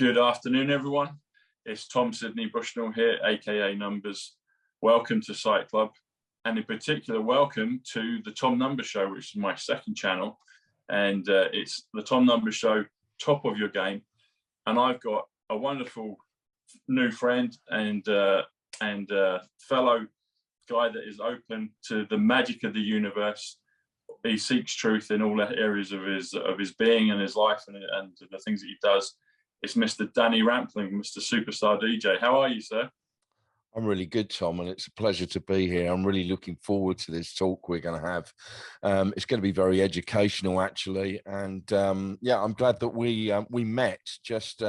Good afternoon, everyone. It's Tom Sidney Bushnell here, aka Numbers. Welcome to Psych Club, and in particular, welcome to the Tom Numbers Show, which is my second channel, and it's the Tom Numbers Show, top of your game. And I've got a wonderful new friend and fellow guy that is open to the magic of the universe. He seeks truth in all areas of his being and his life and the things that he does. It's Mr. Danny Rampling, Mr. Superstar DJ. How are you, sir? I'm really good, Tom, and it's a pleasure to be here. I'm really looking forward to this talk we're going to have. It's going to be very educational, actually, and yeah, I'm glad that we met just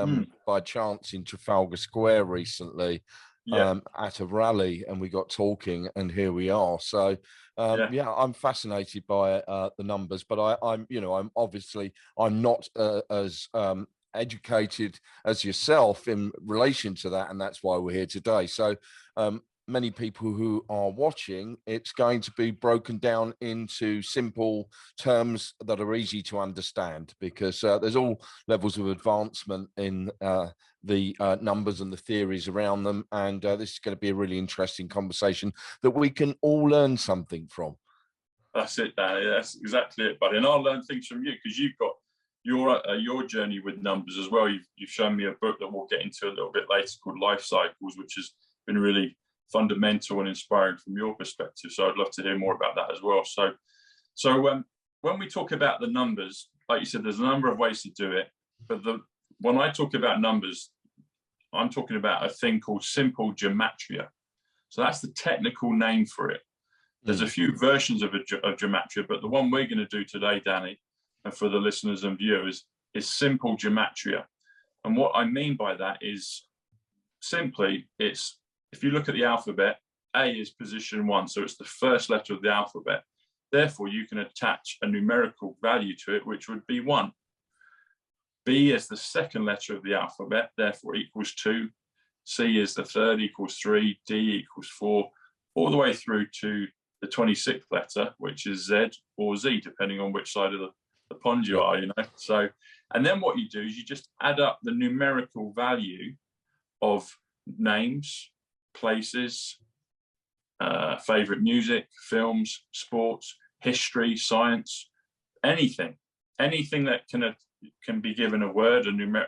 by chance in Trafalgar Square recently at a rally, and we got talking, and here we are. So yeah, I'm fascinated by the numbers, but I'm not as educated as yourself in relation to that, and that's why we're here today. So many people who are watching, it's going to be broken down into simple terms that are easy to understand, because there's all levels of advancement in the numbers and the theories around them, and this is going to be a really interesting conversation that we can all learn something from. That's it, Danny. That's exactly it, buddy. And I'll learn things from you, because you've got your journey with numbers as well. You've shown me a book that we'll get into a little bit later called Life Cycles, which has been really fundamental and inspiring from your perspective. So I'd love to hear more about that as well. So when we talk about the numbers, like you said, there's a number of ways to do it. But when I talk about numbers, I'm talking about a thing called Simple Gematria. So that's the technical name for it. There's a few versions of Gematria, but the one we're going to do today, Danny, and for the listeners and viewers, is Simple Gematria. And what I mean by that is simply, it's, if you look at the alphabet, A is position 1, so it's the first letter of the alphabet. Therefore, you can attach a numerical value to it, which would be 1. B is the second letter of the alphabet, therefore equals 2. C is the third, equals 3. D equals 4, all the way through to the 26th letter, which is Z or Z, depending on which side of the pond you are, So, and then what you do is you just add up the numerical value of names, places, favorite music, films, sports, history, science, anything that can be given a word, an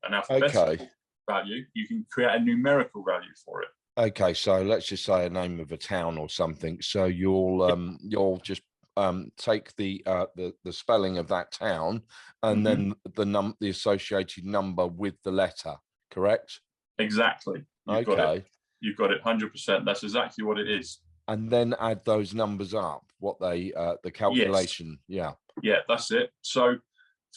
alphabetical value. You can create a numerical value for it. Okay, so let's just say a name of a town or something. So you'll just take the spelling of that town, and then the associated number with the letter, correct? Exactly. You've got it 100%. That's exactly what it is. And then add those numbers up, what they the calculation. Yes. Yeah, that's it. So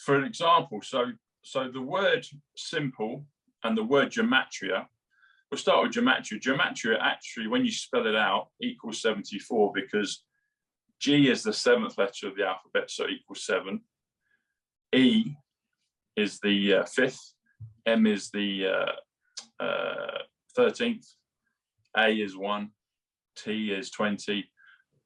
for an example, so the word simple and the word gematria, we'll start with gematria. Gematria actually, when you spell it out, equals 74, because G is the 7th letter of the alphabet, so equals 7. E is the 5th. M is the 13th. A is 1. T is 20.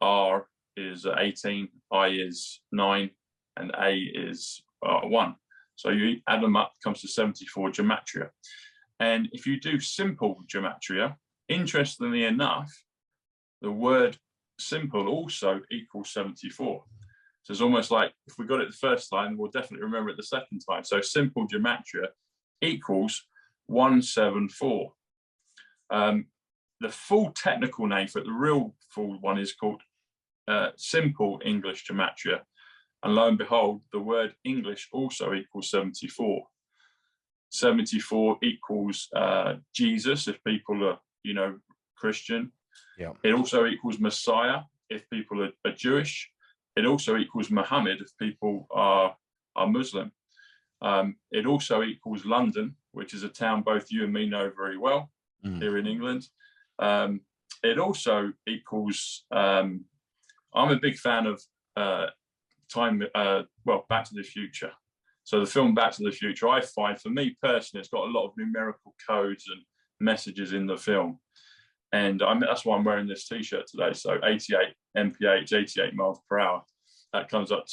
R is 18. I is 9. And A is 1. So you add them up, comes to 74 gematria. And if you do simple gematria, interestingly enough, the word simple also equals 74. So it's almost like if we got it the first time, we'll definitely remember it the second time. So simple gematria equals 174. The full technical name for it, the real full one, is called simple English gematria. And lo and behold, the word English also equals 74. 74 equals Jesus, if people are, Christian. Yeah. It also equals Messiah if people are Jewish. It also equals Muhammad if people are Muslim. It also equals London, which is a town both you and me know very well here in England. It also equals, I'm a big fan of Back to the Future. So the film Back to the Future, I find, for me personally, it's got a lot of numerical codes and messages in the film. And that's why I'm wearing this T-shirt today. So 88 mph, 88 miles per hour. That comes to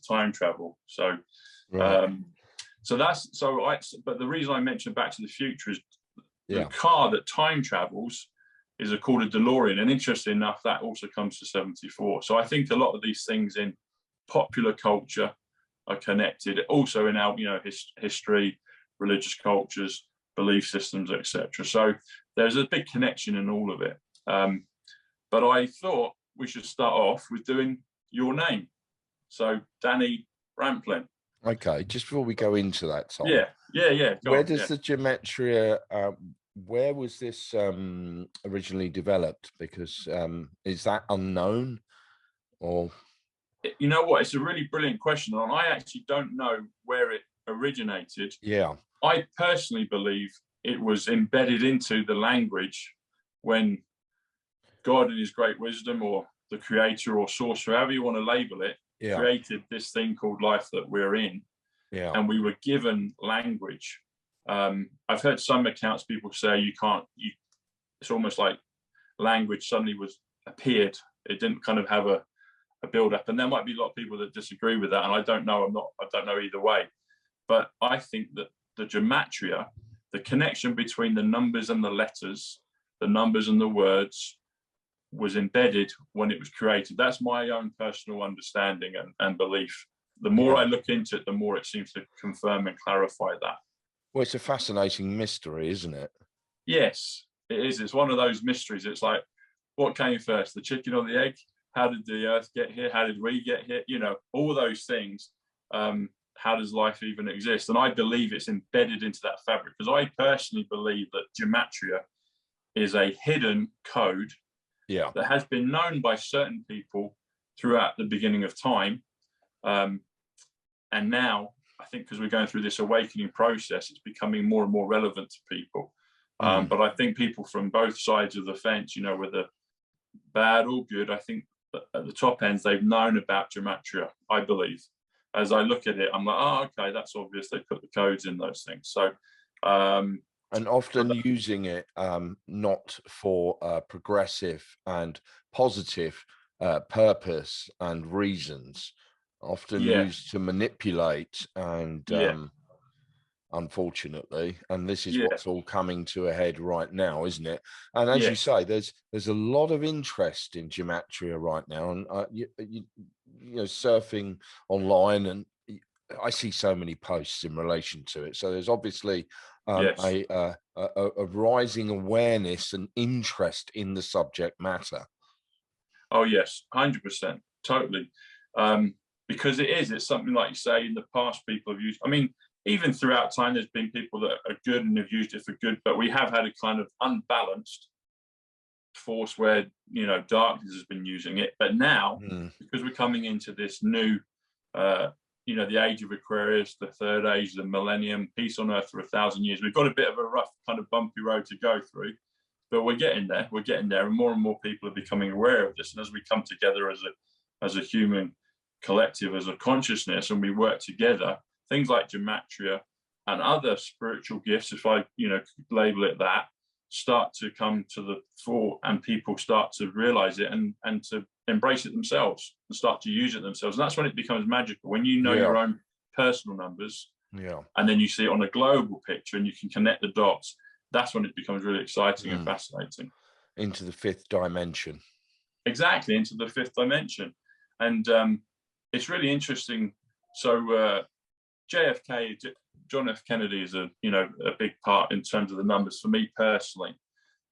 time travel. So So but the reason I mentioned Back to the Future is yeah. the car that time travels is called a DeLorean. And interesting enough, that also comes to 74. So I think a lot of these things in popular culture are connected, also in our, history, religious cultures, belief systems, etc. So there's a big connection in all of it. But I thought we should start off with doing your name. So Danny Rampling. Okay, just before we go into that, Tom. Yeah. Where does the Gematria, where was this originally developed? Because is that unknown, or? You know what? It's a really brilliant question, and I actually don't know where it originated. Yeah. I personally believe it was embedded into the language when God in his great wisdom, or the creator or source, however you want to label it, created this thing called life that we're in. Yeah. And we were given language. I've heard some accounts, people say it's almost like language suddenly appeared. It didn't kind of have a build up. And there might be a lot of people that disagree with that. And I don't know, I don't know either way. But I think that the Gematria, the connection between the numbers and the letters, the numbers and the words, was embedded when it was created. That's my own personal understanding and belief. The more I look into it, the more it seems to confirm and clarify that. Well, it's a fascinating mystery, isn't it? Yes, it is. It's one of those mysteries. It's like, what came first, the chicken or the egg? How did the earth get here? How did we get here? All those things. How does life even exist? And I believe it's embedded into that fabric, because I personally believe that Gematria is a hidden code that has been known by certain people throughout the beginning of time. And now, I think because we're going through this awakening process, it's becoming more and more relevant to people. But I think people from both sides of the fence, whether bad or good, I think at the top ends, they've known about Gematria, I believe. As I look at it, I'm like, oh, okay, that's obvious. They put the codes in those things. So, and often using it not for progressive and positive purpose and reasons, often used to manipulate and unfortunately, and this is what's all coming to a head right now, isn't it? And as you say, there's a lot of interest in Gematria right now, and surfing online, and I see so many posts in relation to it. So there's obviously a rising awareness and interest in the subject matter. Oh yes, 100%, totally. Because it's something, like you say, in the past people have used. I mean, even throughout time, there's been people that are good and have used it for good, but we have had a kind of unbalanced force where, darkness has been using it. But now, because we're coming into this new, the age of Aquarius, the third age, the millennium, peace on earth for 1,000 years, we've got a bit of a rough kind of bumpy road to go through, but we're getting there. And more people are becoming aware of this. And as we come together as a human collective, as a consciousness, and we work together, things like Gematria and other spiritual gifts, if I label it that, start to come to the fore, and people start to realize it and to embrace it themselves and start to use it themselves. And that's when it becomes magical, when you know your own personal numbers, and then you see it on a global picture and you can connect the dots. That's when it becomes really exciting and fascinating. Into the fifth dimension. Exactly, into the fifth dimension. And it's really interesting. So JFK, John F. Kennedy, is a big part in terms of the numbers for me personally,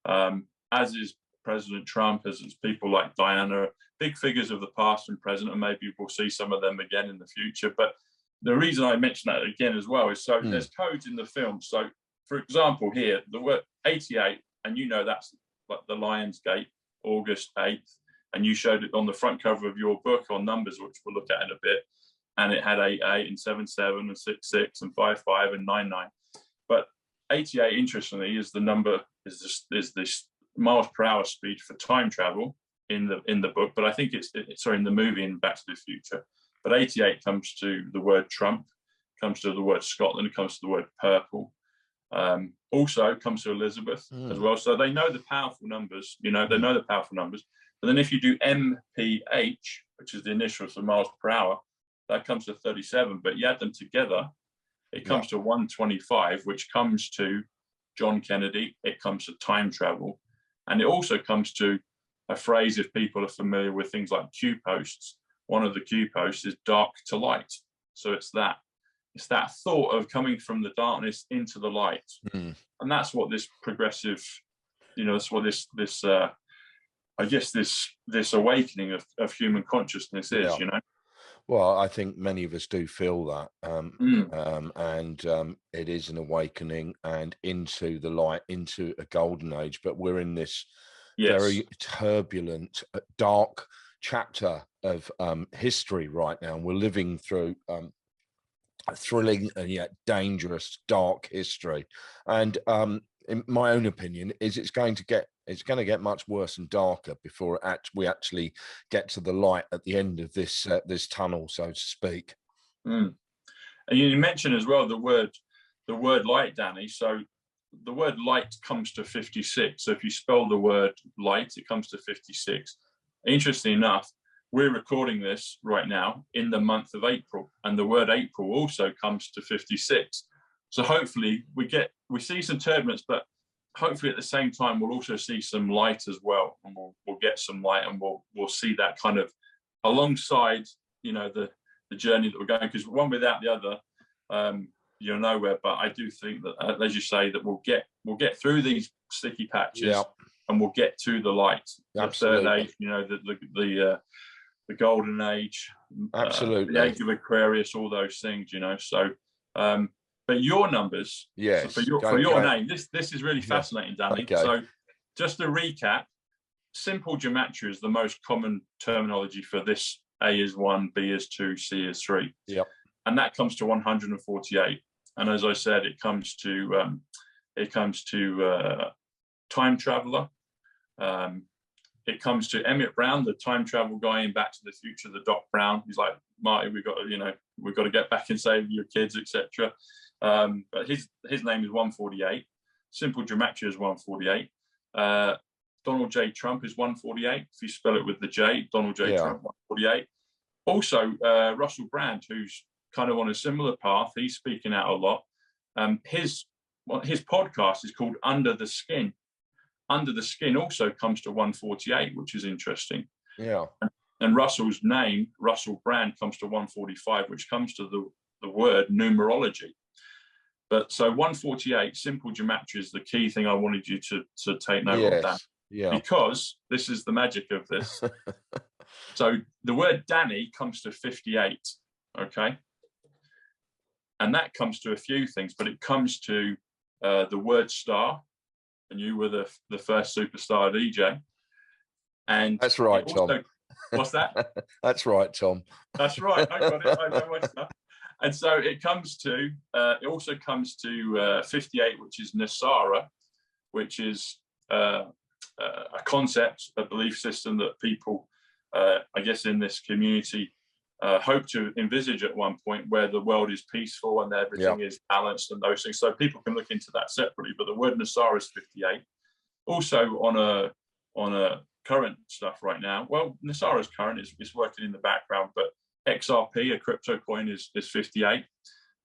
as is President Trump, as is people like Diana, big figures of the past and present, and maybe we'll see some of them again in the future. But the reason I mention that again as well is there's codes in the film. So, for example, here, the word 88, and that's like the Lion's Gate, August 8th, and you showed it on the front cover of your book on numbers, which we'll look at in a bit. And it had 88 and 77 and 66 and 55 and 99. But 88, interestingly, is the number, is this miles per hour speed for time travel in the book. But I think it's in the movie in Back to the Future. But 88 comes to the word Trump, comes to the word Scotland, it comes to the word purple. Also comes to Elizabeth as well. So they know the powerful numbers, they know the powerful numbers. But then if you do MPH, which is the initials for miles per hour, that comes to 37, but you add them together It comes to 125, which comes to John Kennedy. It comes to time travel. And it also comes to a phrase, if people are familiar with things like Q posts, one of the Q posts is dark to light. So it's that thought of coming from the darkness into the light. And that's what this progressive, that's what this I guess this awakening of human consciousness is, Well, I think many of us do feel that, and it is an awakening and into the light, into a golden age. But we're in this very turbulent, dark chapter of history right now. And we're living through a thrilling and yet dangerous, dark history. And in my own opinion, is it's going to get much worse and darker before we actually get to the light at the end of this this tunnel, so to speak. And you mentioned as well the word light, Danny. So the word light comes to 56. So if you spell the word light, it comes to 56. Interestingly enough, we're recording this right now in the month of April, and the word April also comes to 56. So hopefully we see some turbulence, but hopefully at the same time we'll also see some light as well, and we'll get some light, and we'll see that kind of alongside the journey that we're going, because one without the other you're nowhere. But I do think that, as you say, that we'll get through these sticky patches, and we'll get to the light. Absolutely. The third age, the golden age, absolutely, the age of Aquarius, all those things, So, but your numbers, yes, so for your name, this is really fascinating, Danny. Okay. So, just to recap, Simple Gematria is the most common terminology for this. A is 1, B is 2, C is 3. Yep. And that comes to 148. And as I said, it comes to time traveler. It comes to Emmett Brown, the time travel guy in Back to the Future, the Doc Brown. He's like, Marty, we've got to get back and save your kids, etc. But his name is 148. Simple Gematria is 148. Donald J. Trump is 148. If you spell it with the J, Donald J. Trump, 148. Also, Russell Brand, who's kind of on a similar path. He's speaking out a lot. His podcast is called Under the Skin. Under the Skin also comes to 148, which is interesting. Yeah. And Russell's name, Russell Brand, comes to 145, which comes to the word numerology. But so 148, Simple Gematria, is the key thing I wanted you to take note of, Dan. Yeah. Because this is the magic of this. So the word Danny comes to 58, okay? And that comes to a few things, but it comes to the word star. And you were the first superstar DJ. And that's right, Tom. What's that? That's right, Tom. That's right. I got it. I know my stuff. And so it also comes to 58, which is Nasara, which is a concept, a belief system that people, I guess, in this community hope to envisage at one point, where the world is peaceful and everything is balanced and those things. So people can look into that separately. But the word Nasara is 58. Also on a current stuff right now. Well, Nasara is current. It's working in the background. But XRP, a crypto coin, is 58.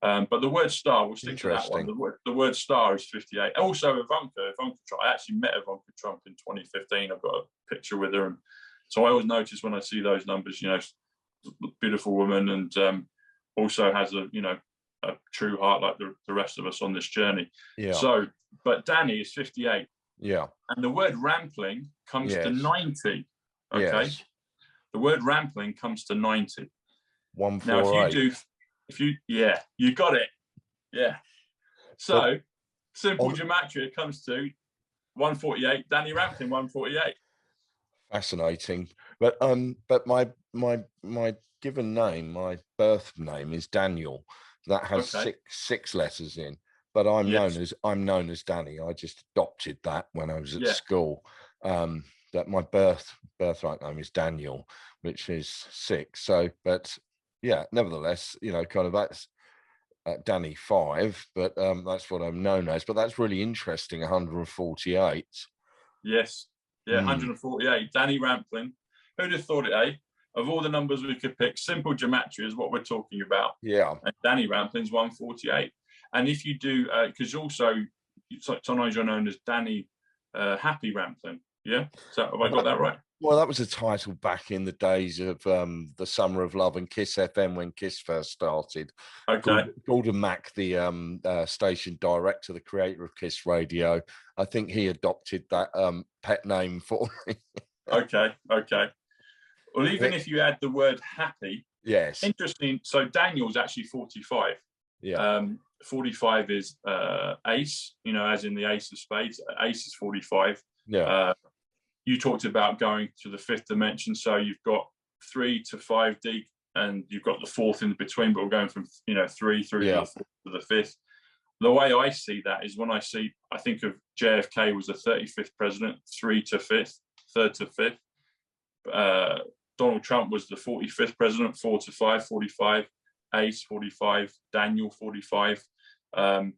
But the word star, we'll stick to that one. The word star is 58. Also, Ivanka Trump. I actually met Ivanka Trump in 2015. I've got a picture with her. And so I always notice when I see those numbers, beautiful woman, and also has a true heart like the rest of us on this journey. Yeah. So, but Danny is 58. Yeah. And the word rampling comes to 90. Okay. Yes. The word rampling comes to 90. 148. Now, you got it. Yeah. So, Simple Gematria comes to 148. Danny Rampling, 148. Fascinating. But my given name, my birth name is Daniel. That has six letters in. But I'm known as Danny. I just adopted that when I was at school. That my birthright name is Daniel, which is 6. So, but nevertheless, kind of that's Danny 5. But that's what I'm known as. But that's really interesting. 148. Yes. Yeah, 148. Danny Rampling. Who'd have thought it, eh? of all the numbers we could pick, Simple Gematria is what we're talking about. Yeah. And Danny Rampling's 148. And if you do, because also sometimes you're known as Danny Happy Rampling. Yeah, so have I got that right? Well, that was a title back in the days of the Summer of Love and Kiss FM when Kiss first started. Okay. Gordon Mack, the station director, the creator of Kiss Radio, I think he adopted that pet name for me. Okay. Well, even if you add the word happy, yes. Interesting. So Daniel's actually 45. Yeah. 45 is ace, as in the ace of spades. Ace is 45. Yeah. You talked about going to the fifth dimension, so you've got 3 to 5D, and you've got the fourth in between. But we're going from 3 through to the fourth to the fifth. The way I see that is when I think of JFK was the 35th president, 3 to 5th, 3rd to 5th. Donald Trump was the 45th president, 4 to 5, 45. Ace 45, Daniel 45. But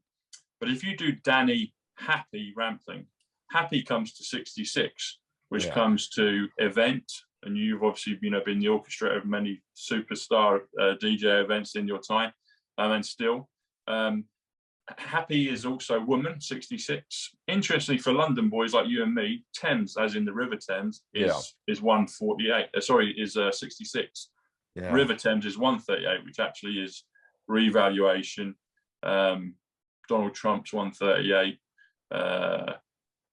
if you do Danny Happy Rampling, Happy comes to 66. Which comes to event, and you've obviously been the orchestrator of many superstar DJ events in your time, and still. Happy is also woman, 66. Interestingly, for London boys like you and me, Thames, as in the River Thames, is 148. Is 66. Yeah. River Thames is 138, which actually is revaluation. Donald Trump's 138.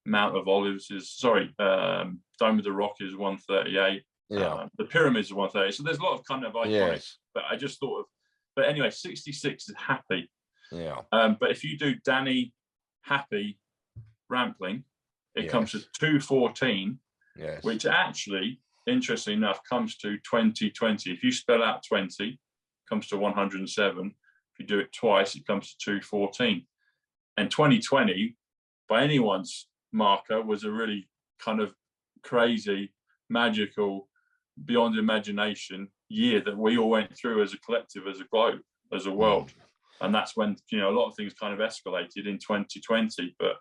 Mount of Olives is Dome of the Rock is 138. Yeah. The Pyramids is 138. So there's a lot of kind of iconic. Yes. But I just thought of. But anyway, 66 is happy. Yeah. But if you do Danny Happy Rampling, it comes to 214. Yes. Which actually, interestingly enough, comes to 2020. If you spell out 20, it comes to 107. If you do it twice, it comes to 214. And 2020, by anyone's marker, was a really kind of crazy, magical, beyond imagination year that we all went through as a collective, as a globe, as a world. And that's when a lot of things kind of escalated in 2020. But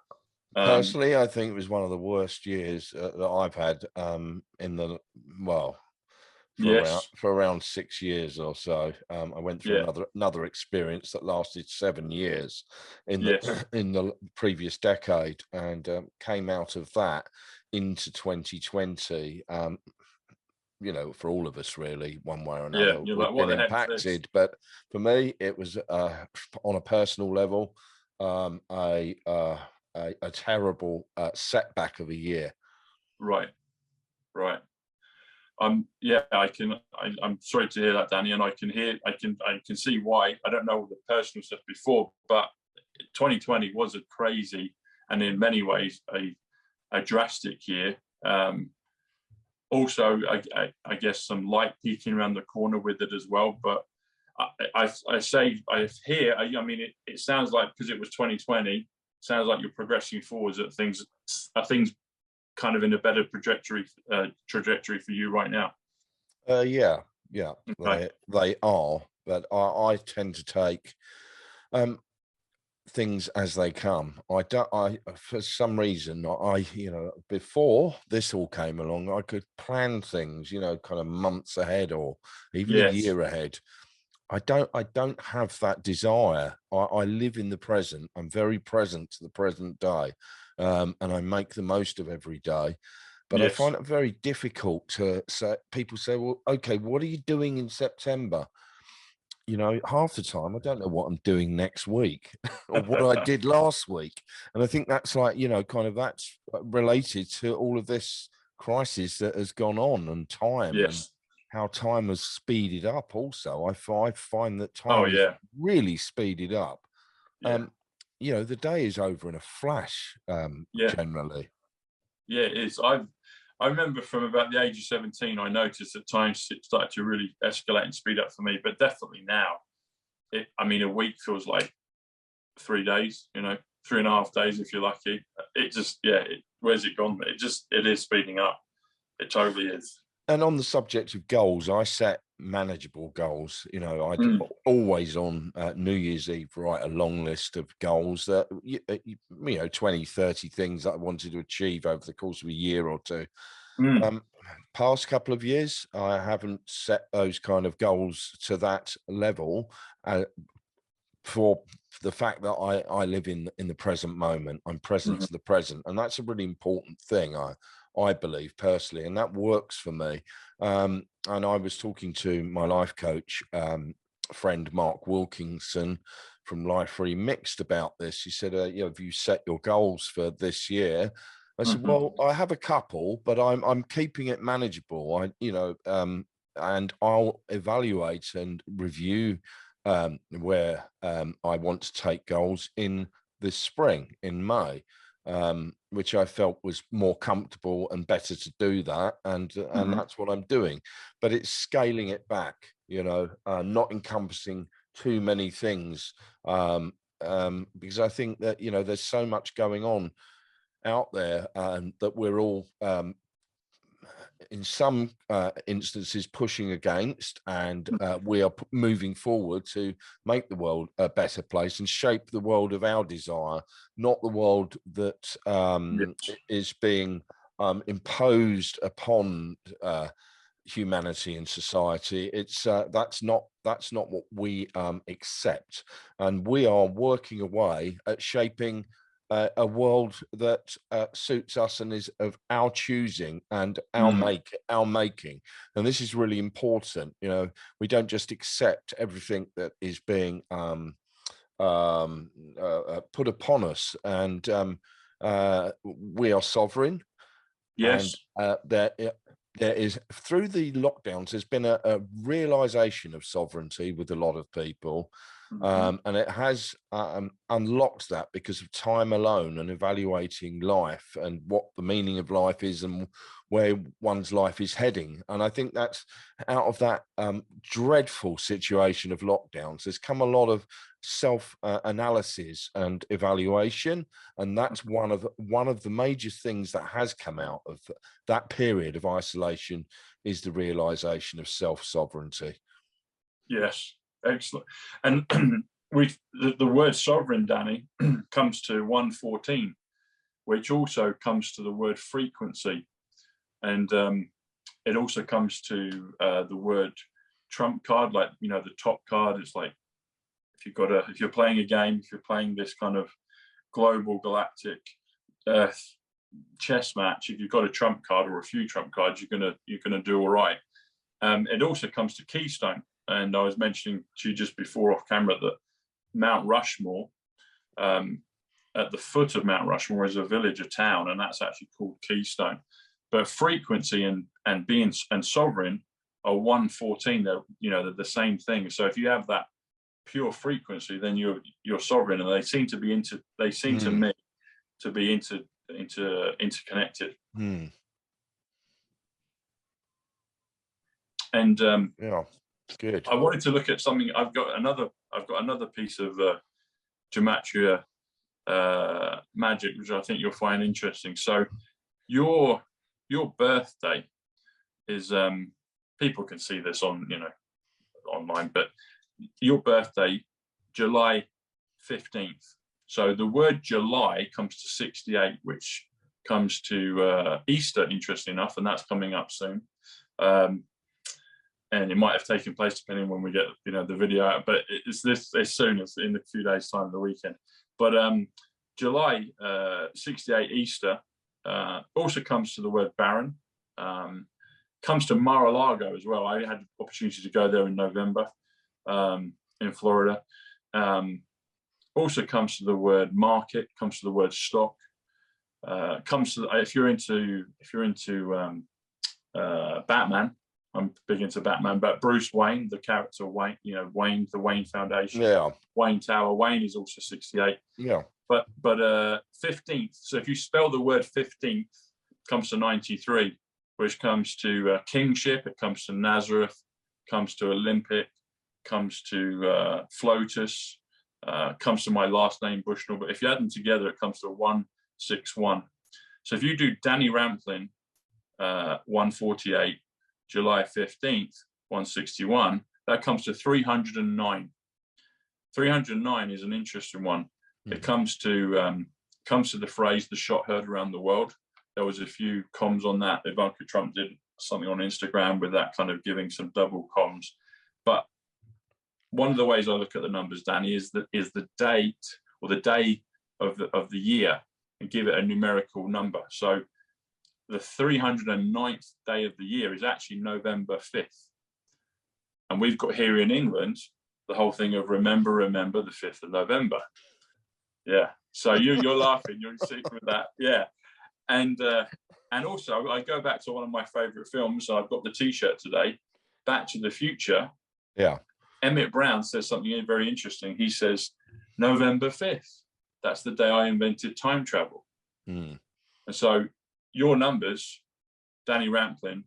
personally, I think it was one of the worst years that I've had for around 6 years or so. I went through another experience that lasted 7 years in the previous decade, and came out of that into 2020. For all of us, really, one way or another, we've been impacted. But for me, it was on a personal level, a terrible setback of a year. Right. I'm sorry to hear that, Danny, and I can see why. I don't know the personal stuff before, but 2020 was a crazy and in many ways a drastic year. Also, I guess some light peeking around the corner with it as well. But I hear. I mean, it sounds like, because it was 2020, sounds like you're progressing forwards. That things kind of in a better trajectory for you right now. Okay. They are, but I tend to take things as they come. For some reason, before this all came along, I could plan things, kind of months ahead or even a year ahead. I don't have that desire. I live in the present. I'm very present to the present day. And I make the most of every day. But I find it very difficult to say. People say, well, okay, what are you doing in September? Half the time I don't know what I'm doing next week or what I did last week. And I think that's that's related to all of this crisis that has gone on, and time and how time has speeded up. Also, I find that time has really speeded up. The day is over in a flash, generally. Yeah, it is. I remember from about the age of 17, I noticed that time started to really escalate and speed up for me. But definitely now, a week feels like 3 days, 3.5 days if you're lucky. It just, where's it gone? It is speeding up. It totally is. And on the subject of goals, I set manageable goals. I always on New Year's Eve write a long list of goals that 20, 30 things that I wanted to achieve over the course of a year or two. past couple of years, I haven't set those kind of goals to that level for the fact that I live in the present moment. I'm present to the present, and that's a really important thing, I believe personally, and that works for me. And I was talking to my life coach friend Mark Wilkinson from Life Free Mixed about this. He said, you know, have you set your goals for this year? I said, well, I have a couple, but I'm keeping it manageable. And I'll evaluate and review where I want to take goals in this spring, in May, which I felt was more comfortable and better to do that. And that's what I'm doing. But it's scaling it back, you know, not encompassing too many things, because I think that, you know, there's so much going on out there that we're all in some instances pushing against, and we are moving forward to make the world a better place and shape the world of our desire, not the world that is being imposed upon humanity and society. It's that's not what we accept, and we are working away at shaping a world that suits us and is of our choosing and our making. And this is really important. You know, we don't just accept everything that is being put upon us, and we are sovereign. Yes. And there is, through the lockdowns, there's been a realization of sovereignty with a lot of people. And it has unlocked that because of time alone and evaluating life and what the meaning of life is and where one's life is heading. And I think that's out of that dreadful situation of lockdowns, there's come a lot of self-analysis and evaluation. And that's one of the major things that has come out of that period of isolation, is the realization of self-sovereignty. Yes. Excellent. And the word sovereign, Danny, comes to 114, which also comes to the word frequency. And it also comes to the word trump card, like, you know, the top card. It's like, if you're playing a game, if you're playing this kind of global galactic Earth chess match, if you've got a trump card or a few trump cards, you're gonna do all right. It also comes to keystone. And I was mentioning to you just before off camera that Mount Rushmore, at the foot of Mount Rushmore is a village, a town, and that's actually called Keystone. But frequency and being and sovereign are 114. They're the same thing. So if you have that pure frequency, then you're sovereign, and they seem to me to be interconnected. And yeah. Good. I wanted to look at something. I've got another piece of gematria magic, which I think you'll find interesting. So your birthday is, people can see this on, you know, online, but your birthday, July 15th. So the word July comes to 68, which comes to Easter, interesting enough, and that's coming up soon. And it might have taken place depending when we get, you know, the video out, but it's this as soon as in a few days' time, the weekend. But July 68, Easter, also comes to the word barren, comes to Mar-a-Lago as well. I had the opportunity to go there in November in Florida. Also comes to the word market, comes to the word stock, comes to, if you're into Batman. I'm big into Batman, but Bruce Wayne, the character Wayne, you know, Wayne, the Wayne Foundation, Wayne Tower, Wayne is also 68. Yeah. But 15th. So if you spell the word 15th, comes to 93, which comes to kingship. It comes to Nazareth, comes to Olympic, comes to Flotus, comes to my last name Bushnell. But if you add them together, it comes to 161. So if you do Danny Rampling, 148. July 15th, 161, that comes to 309. 309 is an interesting one. It comes to the phrase "the shot heard around the world." there was a few comms on that. Ivanka Trump did something on Instagram with that, kind of giving some double comms. But one of the ways I look at the numbers, Danny, is the date or the day of the year, and give it a numerical number. So the 309th day of the year is actually November 5th. And we've got here in England the whole thing of remember the 5th of November. Yeah. So you're laughing, you're sick with that. Yeah. And also I go back to one of my favorite films. I've got the T-shirt today, Back to the Future. Yeah. Emmett Brown says something very interesting. He says, November 5th. That's the day I invented time travel. And so your numbers, Danny Rampling,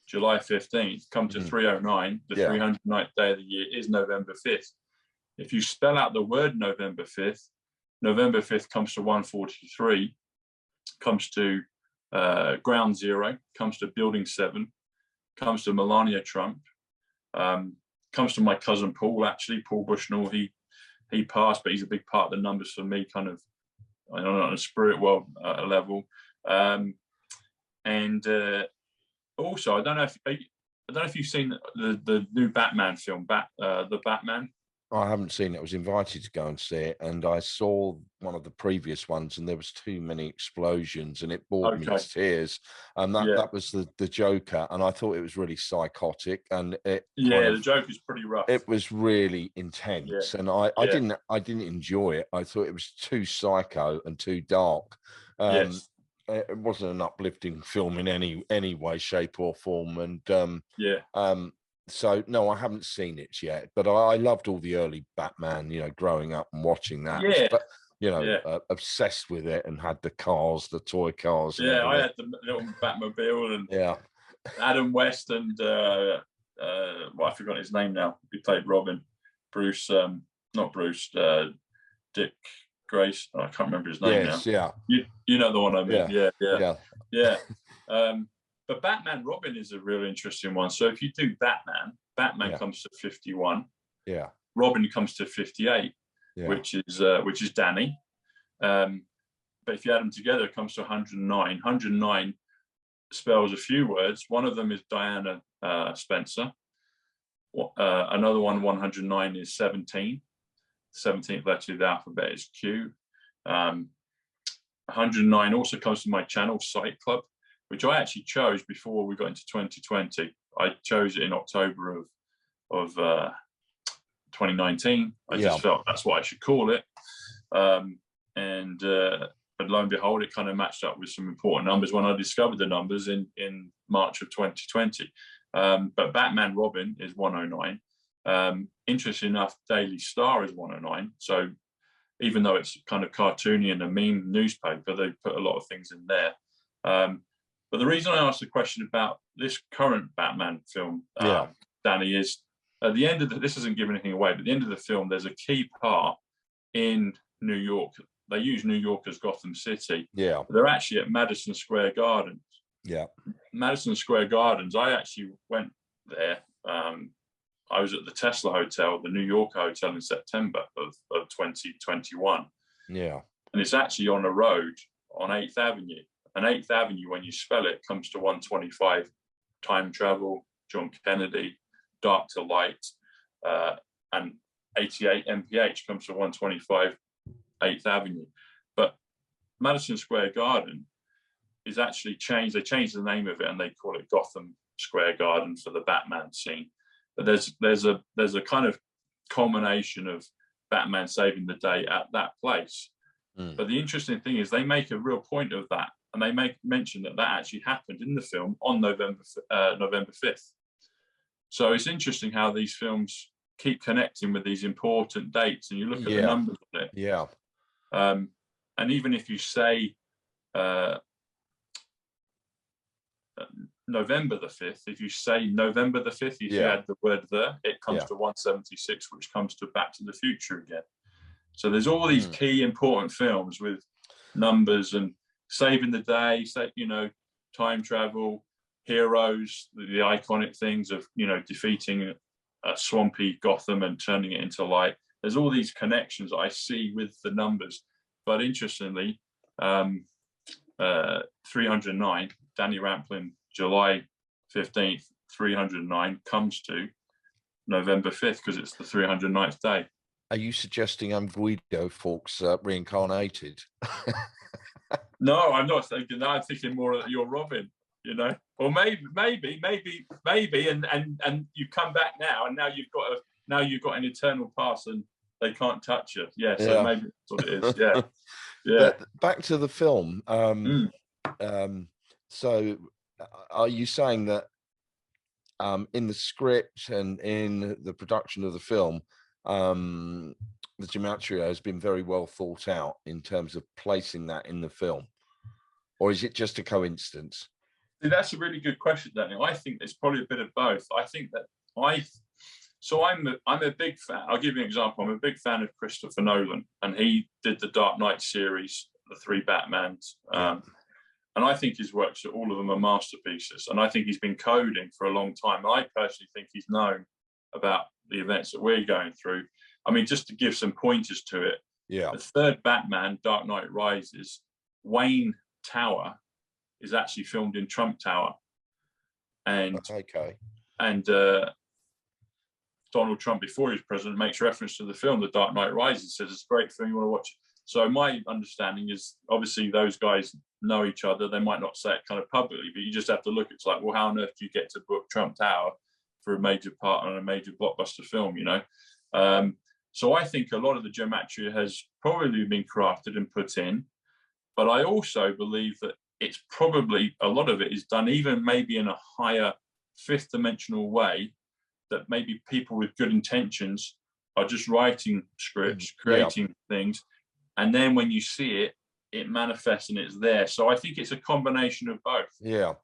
July 15th, come to 309. The 309th day of the year is November 5th. If you spell out the word November 5th comes to 143, comes to Ground Zero, comes to Building 7, comes to Melania Trump, comes to my cousin Paul, actually, Paul Bushnell. He passed, but he's a big part of the numbers for me, kind of, I don't know, on a spirit world level. Also, I don't know if you've seen the new Batman film, the Batman. I haven't seen it. I was invited to go and see it, and I saw one of the previous ones, and there was too many explosions, and it bored me to tears. And that was the Joker, and I thought it was really psychotic, and the Joker's pretty rough. It was really intense, and I didn't enjoy it. I thought it was too psycho and too dark. Yes. It wasn't an uplifting film in any way, shape, or form, and so no, I haven't seen it yet, but I loved all the early Batman, growing up and watching that. But obsessed with it, and had the cars, the toy cars. Yeah, I had the little Batmobile, and Adam West, and I forgot his name now. He played Robin. Bruce, not Bruce, Dick Grace. I can't remember his name now. Yeah. You know the one I mean. Yeah. But Batman Robin is a real interesting one. So if you do Batman comes to 51. Yeah. Robin comes to 58, which is Danny. But if you add them together, it comes to 109. 109 spells a few words. One of them is Diana Spencer. Another one, 109, is 17. 17th letter of the alphabet is Q. 109 also comes to my channel, Psych Club, which I actually chose before we got into 2020. I chose it in October of 2019. I just felt that's what I should call it. But lo and behold, it kind of matched up with some important numbers when I discovered the numbers in March of 2020. But Batman Robin is 109. Interesting enough, Daily Star is 109. So even though it's kind of cartoony and a meme newspaper, they put a lot of things in there. But the reason I asked the question about this current Batman film, Danny, is at the end of this isn't giving anything away, but at the end of the film, there's a key part in New York. They use New York as Gotham City. Yeah. They're actually at Madison Square Gardens. Yeah. Madison Square Gardens, I actually went there. I was at the Tesla Hotel, the New York Hotel, in September of 2021. Yeah. And it's actually on a road on 8th Avenue. And 8th Avenue, when you spell it, comes to 125, time travel, John Kennedy, dark to light, and 88 MPH comes to 125, 8th Avenue. But Madison Square Garden is actually changed. They changed the name of it and they call it Gotham Square Garden for the Batman scene. But there's a kind of culmination of Batman saving the day at that place. But the interesting thing is they make a real point of that, and they make mention that actually happened in the film on November 5th. So it's interesting how these films keep connecting with these important dates, and you look at the numbers on it. Yeah. And even if you say November the 5th, if you say November the 5th, if you add the word there, it comes to 176, which comes to Back to the Future again. So there's all these key important films with numbers and saving the day, time travel, heroes, the iconic things of, defeating a swampy Gotham and turning it into light. There's all these connections I see with the numbers. But interestingly, 309, Danny Rampling, July 15th, 309, comes to November 5th because it's the 309th day. Are you suggesting I'm Guido Fawkes reincarnated? No, I'm not thinking that. I'm thinking more that you're Robin, you know, or maybe, and you come back now, and now you've got an eternal past, and they can't touch you. Yeah, so maybe that's what it is. Yeah, yeah. But back to the film. So, are you saying that in the script and in the production of the film, the gematria has been very well thought out in terms of placing that in the film, or is it just a coincidence? See, that's a really good question, Daniel. I think it's probably a bit of both. I think that I'm a big fan. I'll give you an example. I'm a big fan of Christopher Nolan, and he did the Dark Knight series, the 3 Batmans. And I think his works, all of them are masterpieces. And I think he's been coding for a long time. I personally think he's known about the events that we're going through. I mean, just to give some pointers to it, the 3rd Batman, Dark Knight Rises, Wayne Tower is actually filmed in Trump Tower. And Donald Trump, before he was president, makes reference to the film, The Dark Knight Rises, says it's a great film, you want to watch it. So my understanding is, obviously, those guys know each other. They might not say it kind of publicly, but you just have to look. It's like, well, how on earth do you get to book Trump Tower for a major part on a major blockbuster film, you know? So I think a lot of the gematria has probably been crafted and put in, but I also believe that it's probably, a lot of it is done even maybe in a higher 5th dimensional way, that maybe people with good intentions are just writing scripts, creating things. And then when you see it, it manifests and it's there. So I think it's a combination of both. Yeah.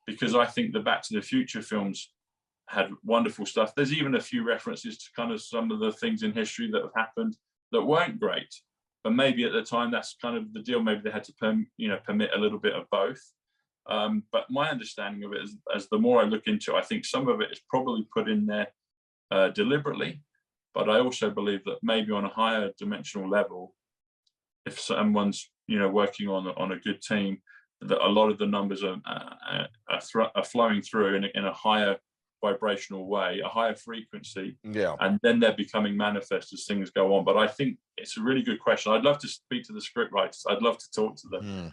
Because I think the Back to the Future films had wonderful stuff. There's even a few references to kind of some of the things in history that have happened that weren't great. But maybe at the time, that's kind of the deal. Maybe they had to permit a little bit of both. But my understanding of it is, as the more I look into it, I think some of it is probably put in there deliberately. But I also believe that maybe on a higher dimensional level, if someone's working on a good team, that a lot of the numbers are flowing through in a higher vibrational way, a higher frequency, and then they're becoming manifest as things go on. But I think it's a really good question. I'd love to speak to the scriptwriters. I'd love to talk to them.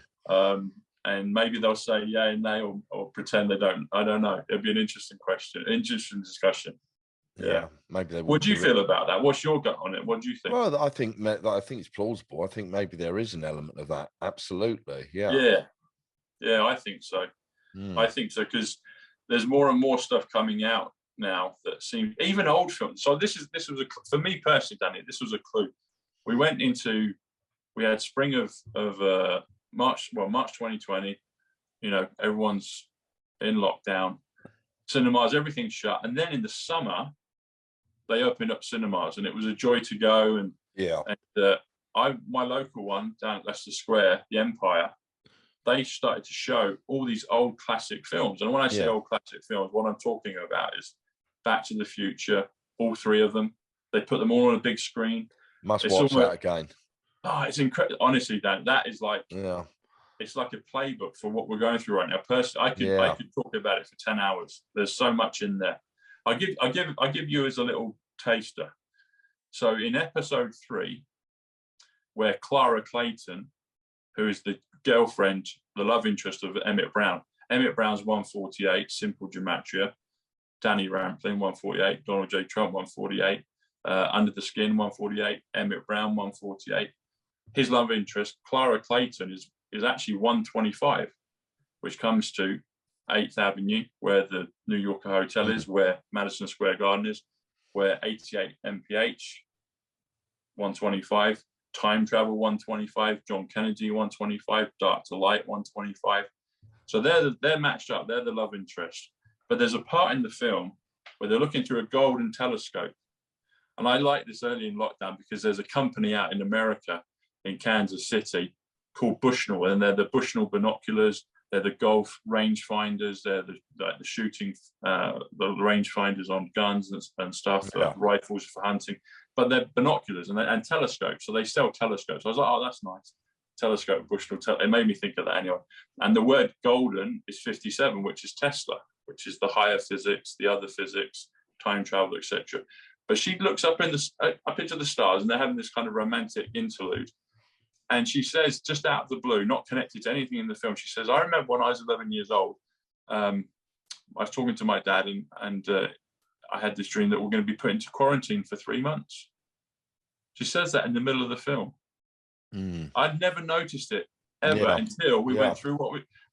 And maybe they'll say yeah and nay, or pretend they don't. I don't know. It'd be an interesting question, interesting discussion. Yeah, maybe they. What do you feel about that? What's your gut on it? What do you think? Well, I think it's plausible. I think maybe there is an element of that. Absolutely, yeah. I think so. I think so, because there's more and more stuff coming out now that seems, even old films. So this was for me personally, Danny. This was a clue. We had spring of March 2020. Everyone's in lockdown. Cinemas, everything's shut, and then in the summer they opened up cinemas, and it was a joy to go. And my local one down at Leicester Square, the Empire, they started to show all these old classic films. And when I say old classic films, what I'm talking about is Back to the Future, all 3 of them. They put them all on a big screen. Must watch that again. Oh, it's incredible. Honestly, Dan, that is like, it's like a playbook for what we're going through right now. Personally, I could talk about it for 10 hours. There's so much in there. I'll give you as a little taster. So in episode 3, where Clara Clayton, who is the girlfriend, the love interest of Emmett Brown. Emmett Brown's 148, Simple Gematria. Danny Rampling, 148. Donald J. Trump, 148. Under the Skin, 148. Emmett Brown, 148. His love interest, Clara Clayton, is actually 125, which comes to 8th Avenue, where the New Yorker Hotel is, where Madison Square Garden is, where 88 MPH, 125. Time Travel, 125, John Kennedy, 125, Dark to Light, 125. So they're matched up. They're the love interest. But there's a part in the film where they're looking through a golden telescope. And I like this early in lockdown because there's a company out in America, in Kansas City, called Bushnell, and they're the Bushnell binoculars. They're the golf rangefinders. They're the shooting, the rangefinders on guns and stuff, rifles for hunting. But they're binoculars and telescopes. So they sell telescopes. I was like, oh, that's nice. telescope, Bushnell. It made me think of that anyway. And the word golden is 57, which is Tesla, which is the higher physics, the other physics, time travel, etc. But she looks up into the stars, and they're having this kind of romantic interlude. And she says, just out of the blue, not connected to anything in the film, she says, I remember when I was 11 years old, I was talking to my dad, and I had this dream that we're going to be put into quarantine for 3 months. She says that in the middle of the film. I'd never noticed it ever until we went through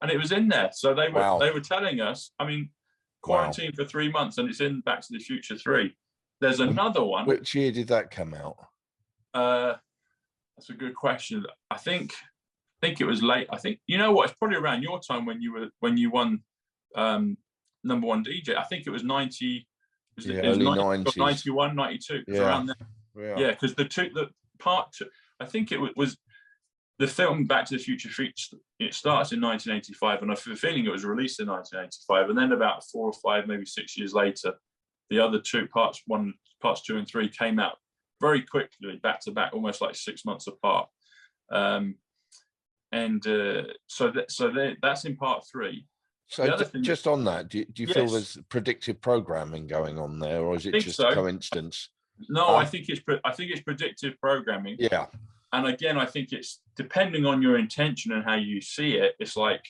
and it was in there. So they were telling us, I mean, quarantine for 3 months, and it's in Back to the Future 3. There's another one. Which year did that come out? That's a good question. I think it was late. I think, you know what, it's probably around your time when you won number one DJ. I think it was 90. Early 90s. 91, 92. It was around there. Yeah, because the part two, I think it was the film Back to the Future. It starts in 1985, and I have a feeling it was released in 1985, and then about 4 or 5, maybe 6 years later, the other two parts 2 and 3 came out very quickly, back to back, almost like 6 months apart. So that's in part 3. So just on that, do you feel there's predictive programming going on there, or is it just coincidence? No, I think it's predictive programming. Yeah. And again, I think it's depending on your intention and how you see it. It's like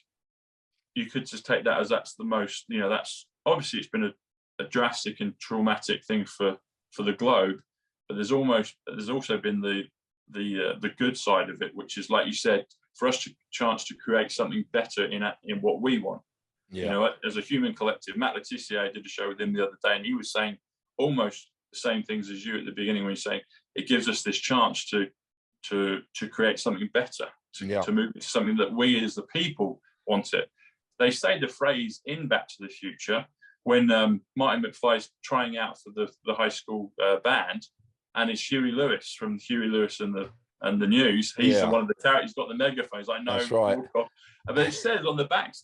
you could just take that as that's the most, that's obviously it's been a drastic and traumatic thing for the globe, but there's also been the good side of it, which is, like you said, for us to chance to create something better in what we want. Yeah. As a human collective. Matt Letitia, I did a show with him the other day, and he was saying almost the same things as you at the beginning when he's saying it gives us this chance to create something better, to move to something that we as the people want it. They say the phrase in Back to the Future when Martin McFly's trying out for the high school band, and it's Huey Lewis from Huey Lewis and the News. He's one of the characters. He's got the megaphones. I know. That's right. But it says on the back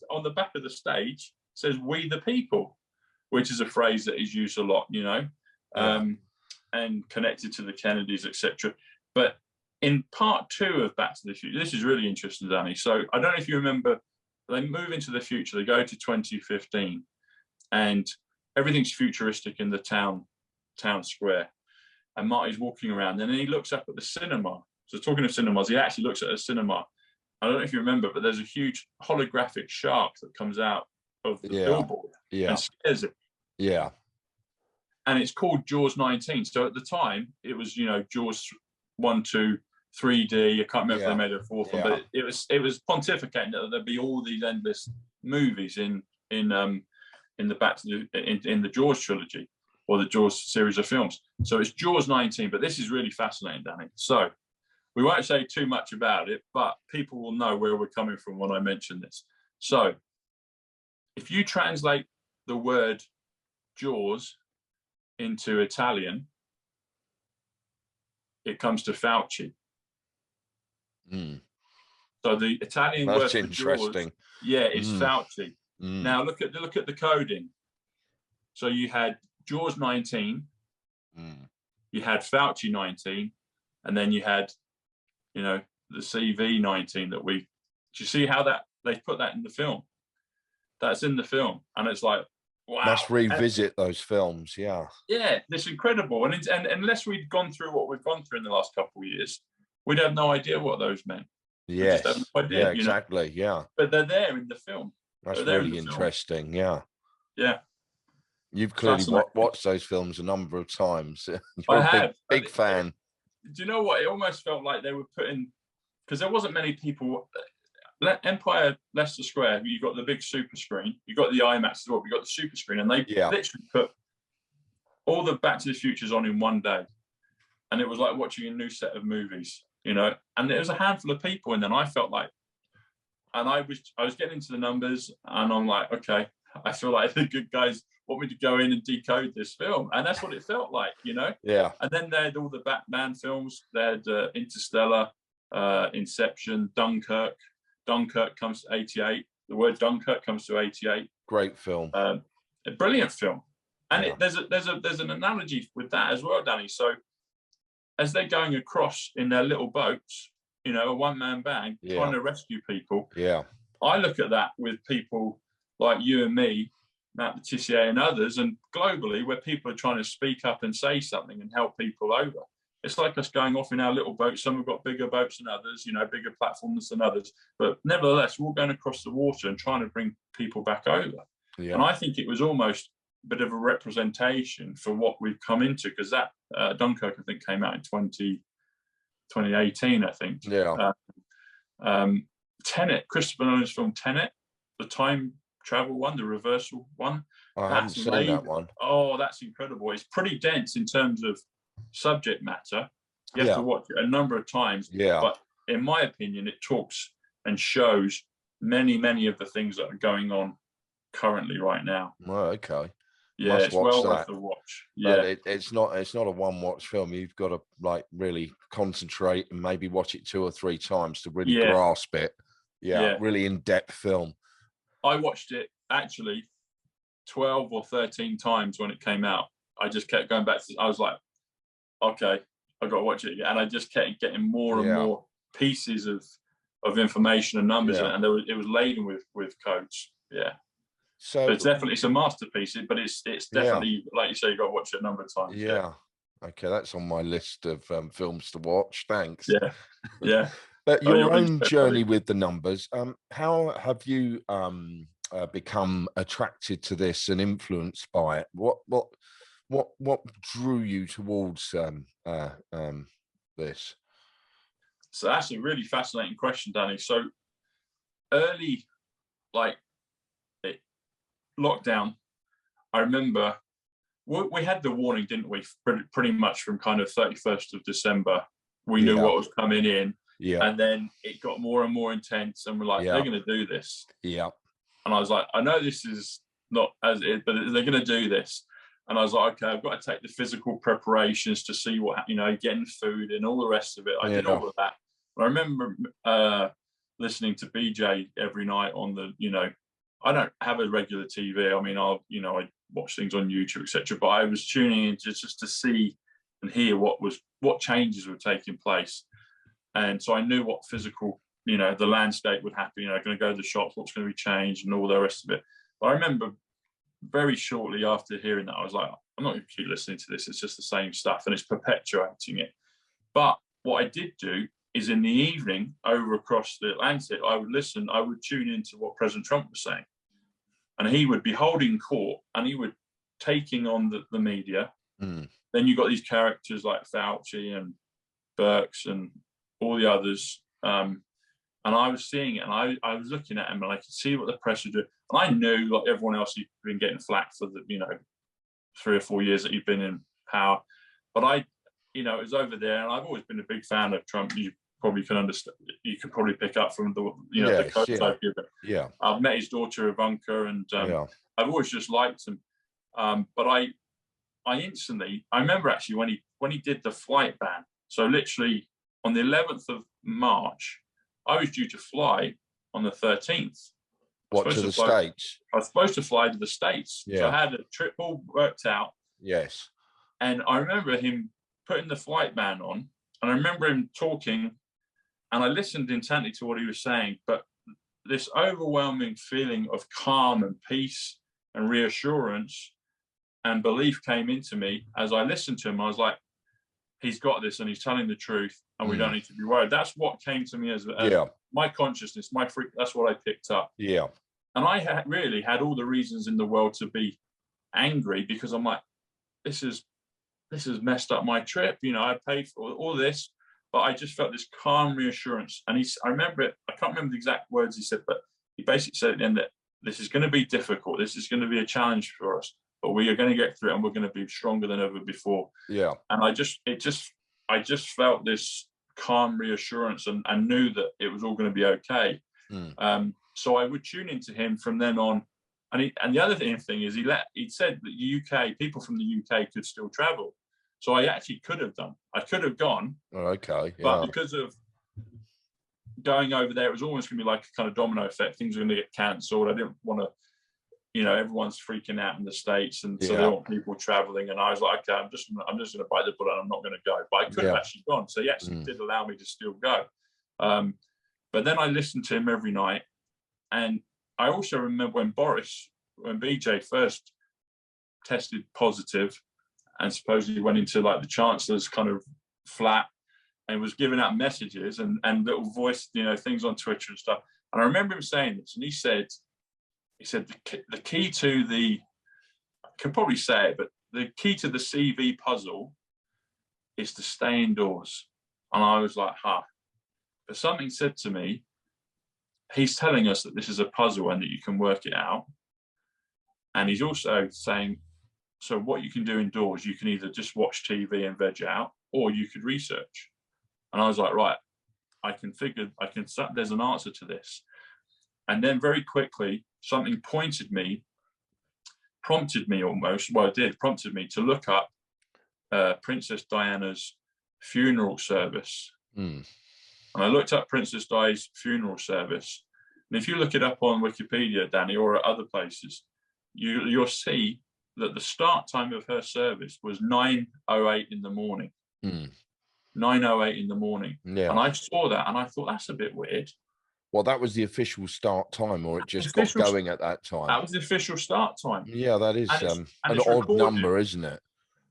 of the stage, it says "We the people," which is a phrase that is used a lot, and connected to the Kennedys, etc. But in part 2 of Back to the Future, this is really interesting, Danny. So I don't know if you remember, they move into the future. They go to 2015, and everything's futuristic in the town square. And Marty's walking around, and then he looks up at the cinema. So talking of cinemas, he actually looks at a cinema. I don't know if you remember, but there's a huge holographic shark that comes out of the billboard and scares it. Yeah. And it's called Jaws 19. So at the time, it was, Jaws 1, 2, 3D. I can't remember if they made a 4th one, but it was pontificating that there'd be all these endless movies in the Jaws trilogy, or the Jaws series of films. So it's Jaws 19, but this is really fascinating, Danny. So we won't say too much about it, but people will know where we're coming from when I mention this. So if you translate the word Jaws into Italian, it comes to Fauci. So the Italian word for interesting. Jaws, is Fauci. Now look at the coding. So you had Jaws 19, you had Fauci 19, and then you had, the CV 19 that do you see how that they put that in the film? That's in the film, and it's like, wow. Let's revisit those films. Yeah, it's incredible. And unless we'd gone through what we've gone through in the last couple of years, we'd have no idea what those meant. Yes, just have no idea, exactly. Yeah, but they're there in the film. That's really interesting. Film. Yeah. You've clearly watched those films a number of times. I have. Big fan. Do you know what? It almost felt like they were putting, because there wasn't many people. Empire Leicester Square, you've got the big super screen, you've got the IMAX as well, you've got the super screen, and they literally put all the Back to the Futures on in one day. And it was like watching a new set of movies, and there was a handful of people, and then I felt like, and I was getting into the numbers, and I'm like, okay, I feel like the good guys want me to go in and decode this film, and that's what it felt like, Yeah. And then they had all the Batman films. They had Interstellar, Inception, Dunkirk. Dunkirk comes to 88. The word Dunkirk comes to 88. Great film. A brilliant film. And there's an analogy with that as well, Danny. So as they're going across in their little boats, you know, a one-man band trying to rescue people. Yeah. I look at that with people like you and me, Matt Letitia and others, and globally, where people are trying to speak up and say something and help people over. It's like us going off in our little boats. Some have got bigger boats than others, you know, bigger platforms than others. But nevertheless, we're all going across the water and trying to bring people back over. Yeah. And I think it was almost a bit of a representation for what we've come into, because that Dunkirk, I think, came out in 2018, I think. Yeah. Tenet, Christopher Nolan's film Tenet, the time travel one, the reversal one. I haven't seen that one. Oh, that's incredible. It's pretty dense in terms of subject matter. You have to watch it a number of times. Yeah. But in my opinion, it talks and shows many, many of the things that are going on currently right now. Oh, okay. Yeah, it's well worth the watch. Yeah, but it's not a one-watch film. You've got to like really concentrate and maybe watch it 2 or 3 times to really grasp it. Yeah, really in-depth film. I watched it actually 12 or 13 times when it came out. I just kept going back to. I was like, okay, I've got to watch it again, and I just kept getting more and more pieces of information and numbers, and it was laden with codes. Yeah. So but it's a masterpiece, but it's definitely, like you say, you got to watch it a number of times. Yeah. Okay, that's on my list of films to watch. Thanks. Yeah. Yeah. But your own journey with the numbers, how have you become attracted to this and influenced by it? What drew you towards this? So that's a really fascinating question, Danny. So early, like lockdown, I remember we had the warning, didn't we? Pretty much from kind of 31st of December, we knew what was coming in. Yeah. And then it got more and more intense, and we're like, they're going to do this. Yeah. And I was like, I know this is not as it, but they're going to do this. And I was like, okay, I've got to take the physical preparations to see what, you know, getting food and all the rest of it. I did all of that. I remember listening to BJ every night on the, you know, I don't have a regular TV. I mean, I watch things on YouTube, etc. But I was tuning in just to see and hear what changes were taking place. And so I knew what physical, you know, the landscape would happen, you know, going to go to the shops, what's going to be changed and all the rest of it. But I remember very shortly after hearing that, I was like, I'm not going to keep listening to this. It's just the same stuff, and it's perpetuating it. But what I did do is in the evening over across the Atlantic, I would tune into what President Trump was saying. And he would be holding court and he would taking on the media. Mm. Then you got these characters like Fauci and Birx and all the others, and I was seeing it, and I was looking at him, and I could see what the press would do. And I knew, like everyone else, he'd been getting flack for the 3 or 4 years that he'd been in power. But it was over there, and I've always been a big fan of Trump. You probably can understand. You can probably pick up from the the coach I've given. Yeah, I've met his daughter Ivanka, and I've always just liked him. But I instantly, I remember actually when he did the flight ban. So literally, on the 11th of March, I was due to fly on the 13th. What, to the States? I was supposed to fly to the States. Yeah. So I had a trip all worked out. Yes. And I remember him putting the flight ban on, and I remember him talking, and I listened intently to what he was saying, but this overwhelming feeling of calm and peace and reassurance and belief came into me as I listened to him. I was like, he's got this, and he's telling the truth, and we don't need to be worried. That's what came to me as my consciousness, my freak. That's what I picked up. Yeah. And I really had all the reasons in the world to be angry, because I'm like, this has messed up my trip. You know, I paid for all this, but I just felt this calm reassurance. And I remember it. I can't remember the exact words he said, but he basically said at the end that this is going to be difficult. This is going to be a challenge for us, but we are going to get through it, and we're going to be stronger than ever before. Yeah. And I just felt this calm reassurance, and knew that it was all going to be okay. So I would tune into him from then on. And the other thing is he said that UK people from the UK could still travel. So I actually could have done. I could have gone. Oh, okay. Yeah. But because of going over there, it was almost going to be like a kind of domino effect. Things were going to get cancelled. I didn't want to, everyone's freaking out in the States, and so they want people traveling. And I was like, okay, I'm just going to bite the bullet, and I'm not going to go. But I could have actually gone. So he actually did allow me to still go. But then I listened to him every night. And I also remember when BJ first tested positive and supposedly went into like the Chancellor's kind of flat and was giving out messages and little voice, things on Twitter and stuff. And I remember him saying this, and he said the key to I can probably say it, but the key to the CV puzzle is to stay indoors. And I was like, but something said to me, he's telling us that this is a puzzle and that you can work it out. And he's also saying, so what you can do indoors, you can either just watch TV and veg out, or you could research. And I was like, right, there's an answer to this. And then very quickly, something prompted me to look up Princess Diana's funeral service. And I looked up Princess Di's funeral service. And if you look it up on Wikipedia, Danny, or at other places, you'll see that the start time of her service was 9:08 in the morning. 9:08 in the morning. Yeah. And I saw that and I thought, that's a bit weird. Well, that was the official start time, or it just got going at that time? That was the official start time. Yeah, that is an odd number, isn't it?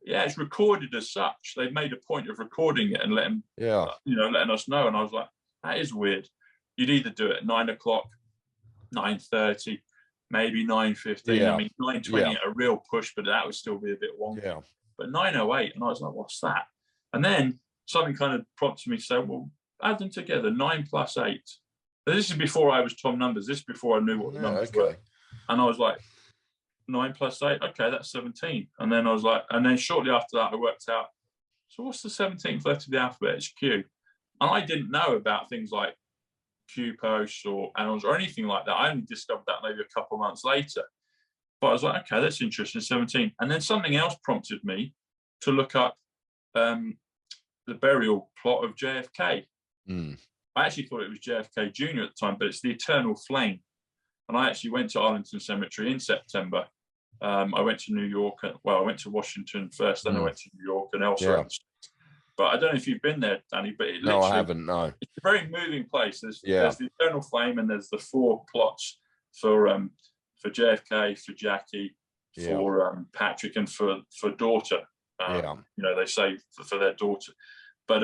Yeah, it's recorded as such. They've made a point of recording it and letting us know. And I was like, that is weird. You'd either do it at 9 o'clock, 9:30, maybe 9:15. Yeah. I mean, 9:20 at a real push, but that would still be a bit wonky. Yeah. But 9:08, and I was like, what's that? And then something kind of prompted me to say, well, add them together, 9 plus 8. This is before I was Tom Numbers. This is before I knew what the numbers were. And I was like, 9 plus 8, okay, that's 17. And then I was like, and then shortly after that, I worked out, so what's the 17th letter of the alphabet? It's Q. And I didn't know about things like Q posts or annals or anything like that. I only discovered that maybe a couple of months later. But I was like, okay, that's interesting, 17. And then something else prompted me to look up the burial plot of JFK. I actually thought it was JFK Jr. at the time, but it's the Eternal Flame. And I actually went to Arlington Cemetery in September. I went to New York. I went to Washington first, then I went to New York and elsewhere. Yeah. But I don't know if you've been there, Danny, but no, I haven't, no. It's a very moving place. There's the Eternal Flame and there's the 4 plots for JFK, for Jackie, for Patrick and for daughter. They say for their daughter. But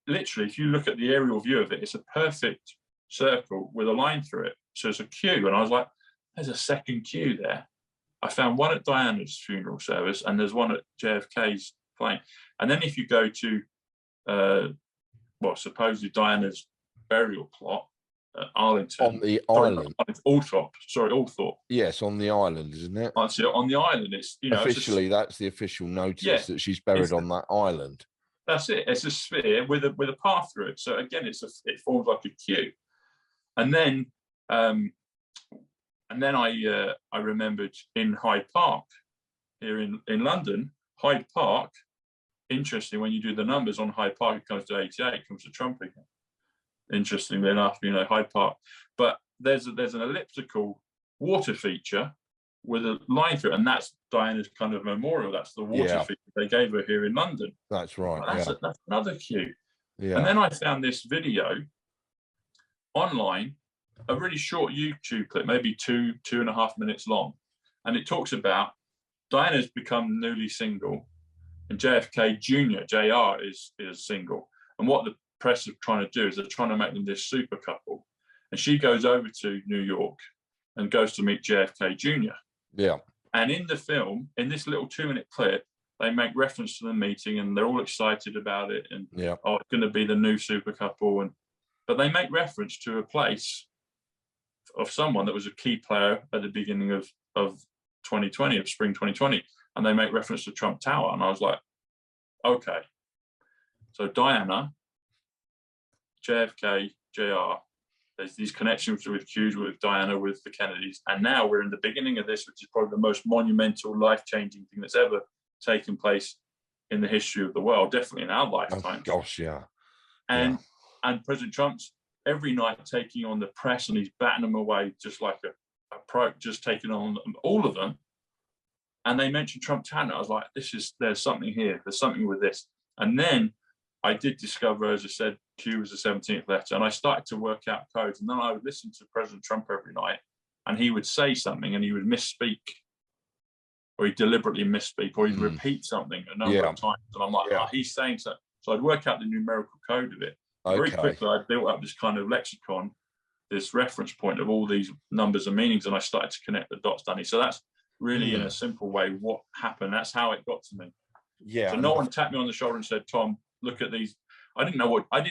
literally, if you look at the aerial view of it, it's a perfect circle with a line through it. So it's a Q. And I was like, there's a second Q there. I found one at Diana's funeral service and there's one at JFK's plane. And then if you go to, supposedly Diana's burial plot at Arlington. On the island. Althorpe. Yes, on the island, isn't it? That's it, on the island. It's, officially, that's the official notice that she's buried on that island. That's it. It's a sphere with a path through it. So again, it forms like a Q. And then I remembered in Hyde Park here in London, Hyde Park. Interesting, when you do the numbers on Hyde Park, it comes to 88, it comes to Trump again. Interestingly enough, Hyde Park. But there's an elliptical water feature with a line through it, and that's Diana's kind of memorial. That's the water feature they gave her here in London. That's right. That's another Q. Yeah. And then I found this video online, a really short YouTube clip, maybe 2.5 minutes long, and it talks about Diana's become newly single, and JFK Jr. JR is single, and what the press are trying to do is they're trying to make them this super couple, and she goes over to New York and goes to meet JFK Jr. Yeah. And in the film, in this little 2-minute clip, they make reference to the meeting and they're all excited about it. And it's going to be the new super couple. But they make reference to a place of someone that was a key player at the beginning of 2020, of spring 2020. And they make reference to Trump Tower. And I was like, okay. So Diana, JFK, JR, there's these connections with Q's, with Diana, with the Kennedys. And now we're in the beginning of this, which is probably the most monumental, life-changing thing that's ever taken place in the history of the world, definitely in our lifetime. Oh, gosh, yeah. And President Trump's every night taking on the press, and he's batting them away just like a pro, just taking on all of them. And they mentioned Trump Tower. I was like, there's something here. There's something with this. And then I did discover, as I said, Q was the 17th letter, and I started to work out codes. And then I would listen to President Trump every night, and he would say something, and he would misspeak, or he'd deliberately misspeak, or he'd repeat something a number of times. And I'm like, oh, he's saying so. So I'd work out the numerical code of it. Very quickly, I built up this kind of lexicon, this reference point of all these numbers and meanings, and I started to connect the dots, Danny. So that's really, in a simple way, what happened. That's how it got to me. Yeah. So no one tapped me on the shoulder and said, Tom, look at these. I didn't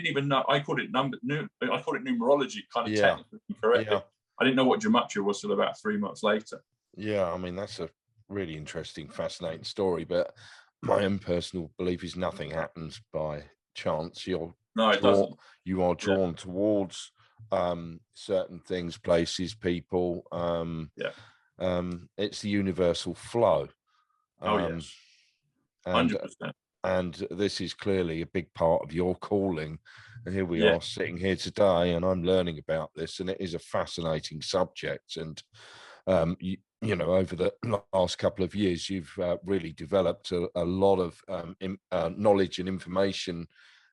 even know. I called it numerology, kind of technically correct. Yeah. I didn't know what gematria was till about 3 months later. Yeah, I mean, that's a really interesting, fascinating story. But my own personal belief is nothing happens by chance. You are drawn towards certain things, places, people. It's the universal flow. Yes. 100%. And this is clearly a big part of your calling. And here we are sitting here today, and I'm learning about this, and it is a fascinating subject. And you know, over the last couple of years, you've really developed a lot of knowledge and information,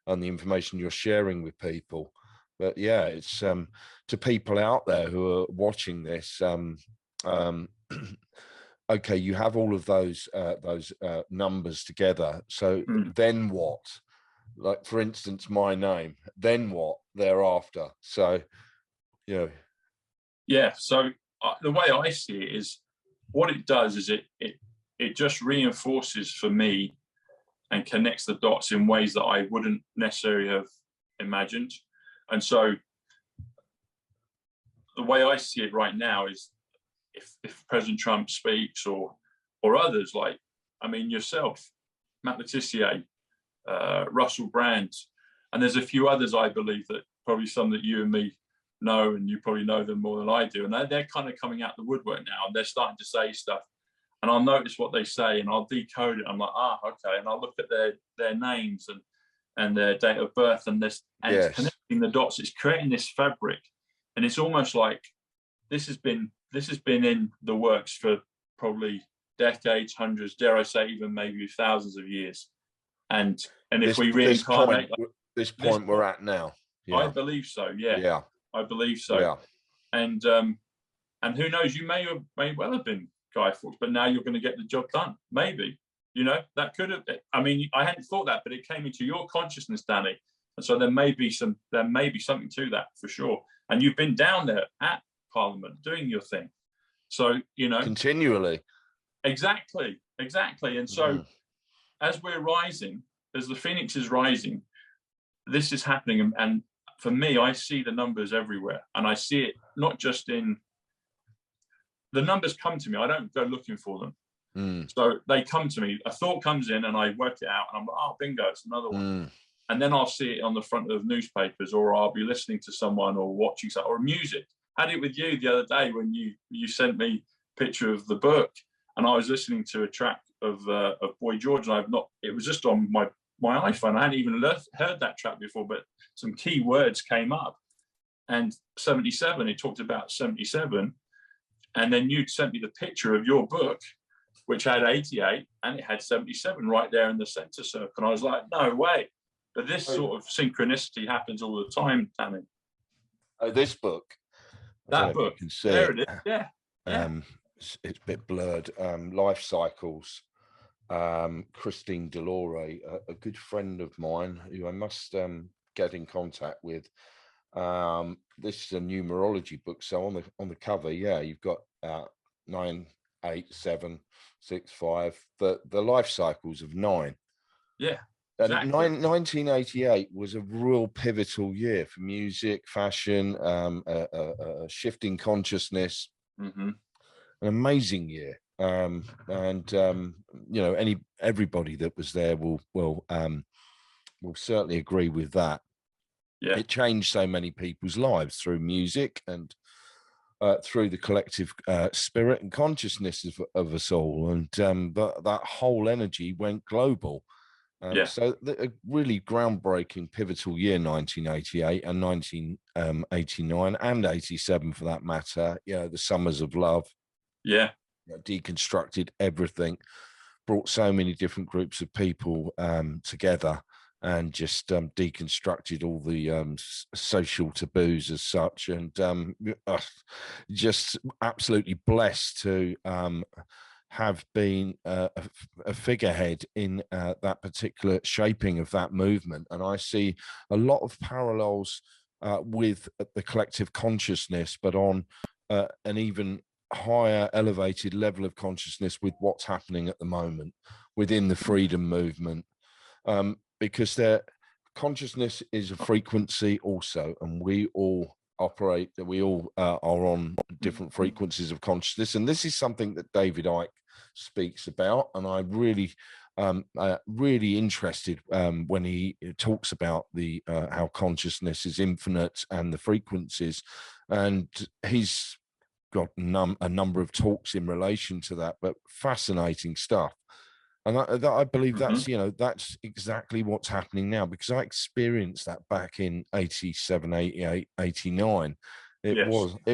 and the information you're sharing with people. But yeah, it's to people out there who are watching this. Okay, you have all of those numbers together. So then what? Like, for instance, my name. Then what thereafter? So, you know. Yeah. So the way I see it is, what it does is it just reinforces for me and connects the dots in ways that I wouldn't necessarily have imagined. And so the way I see it right now is, if President Trump speaks, or others, like, I mean, yourself, Matt Letitia, Russell Brand, and there's a few others, I believe, that probably some that you and me know, and you probably know them more than I do, and they're kind of coming out the woodwork now, and they're starting to say stuff, and I'll notice what they say, and I'll decode it. I'm like, okay, and I'll look at their names and their date of birth, and it's connecting the dots. It's creating this fabric, and it's almost like this has been in the works for probably decades, hundreds, dare I say, even maybe thousands of years. And if we reincarnate this point we're at now, I believe so. Yeah, I believe so. Yeah. And who knows? You may well have been Guy Fawkes, but now you're going to get the job done. Maybe, you know, that could have. I mean, I hadn't thought that, but it came into your consciousness, Danny. And so there may be something to that for sure. And you've been down there at Parliament doing your thing, so you know, continually. Exactly. And so as we're rising, as the phoenix is rising, this is happening. And for me, I see the numbers everywhere, and I see it not just in the numbers come to me. I don't go looking for them. So they come to me. A thought comes in, and I work it out, and I'm like, oh, bingo, it's another one. And then I'll see it on the front of newspapers, or I'll be listening to someone, or watching something, or music. I had it with you the other day when you sent me a picture of the book, and I was listening to a track of Boy George, and it was just on my iPhone. I hadn't even heard that track before, but some key words came up, and 77, it talked about 77, and then you sent me the picture of your book, which had 88, and it had 77 right there in the center circle, and I was like, no way. But this sort of synchronicity happens all the time, Danny. Oh, this book. That book. There it is. Yeah. It's a bit blurred. Life Cycles. Christine Delore, a good friend of mine who I must get in contact with. This is a numerology book. So on the cover, you've got 9, 8, 7, 6, 5. The life cycles of 9. Yeah. Exactly. 1988 was a real pivotal year for music, fashion, a shifting consciousness. An amazing year, and you know, everybody that was there will certainly agree with that. Yeah, it changed so many people's lives through music and through the collective spirit and consciousness of us all, and but that whole energy went global. So a really groundbreaking, pivotal year, 1988 and 1989 and 87 for that matter. The Summers of Love. Deconstructed everything, brought so many different groups of people together, and just deconstructed all the social taboos as such, and just absolutely blessed to have been a figurehead in that particular shaping of that movement. And I see a lot of parallels with the collective consciousness, but on an even higher elevated level of consciousness with what's happening at the moment within the freedom movement, because their consciousness is a frequency also, and we all operate, we all are on different frequencies of consciousness. And this is something that David Icke speaks about, and I really really interested when he talks about the how consciousness is infinite and the frequencies, and he's got a number of talks in relation to that, but fascinating stuff. And I believe that's, you know, that's exactly what's happening now, because I experienced that back in 87, 88, 89. It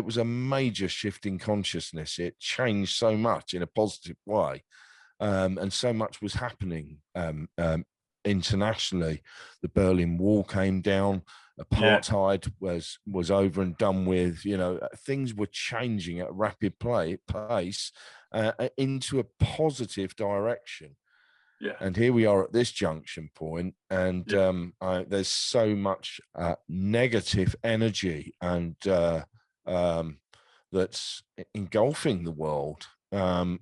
was a major shift in consciousness. It changed so much in a positive way. And so much was happening internationally. The Berlin Wall came down, apartheid was over and done with. You know, things were changing at a rapid pace into a positive direction. And here we are at this junction point, and there's so much negative energy and that's engulfing the world. I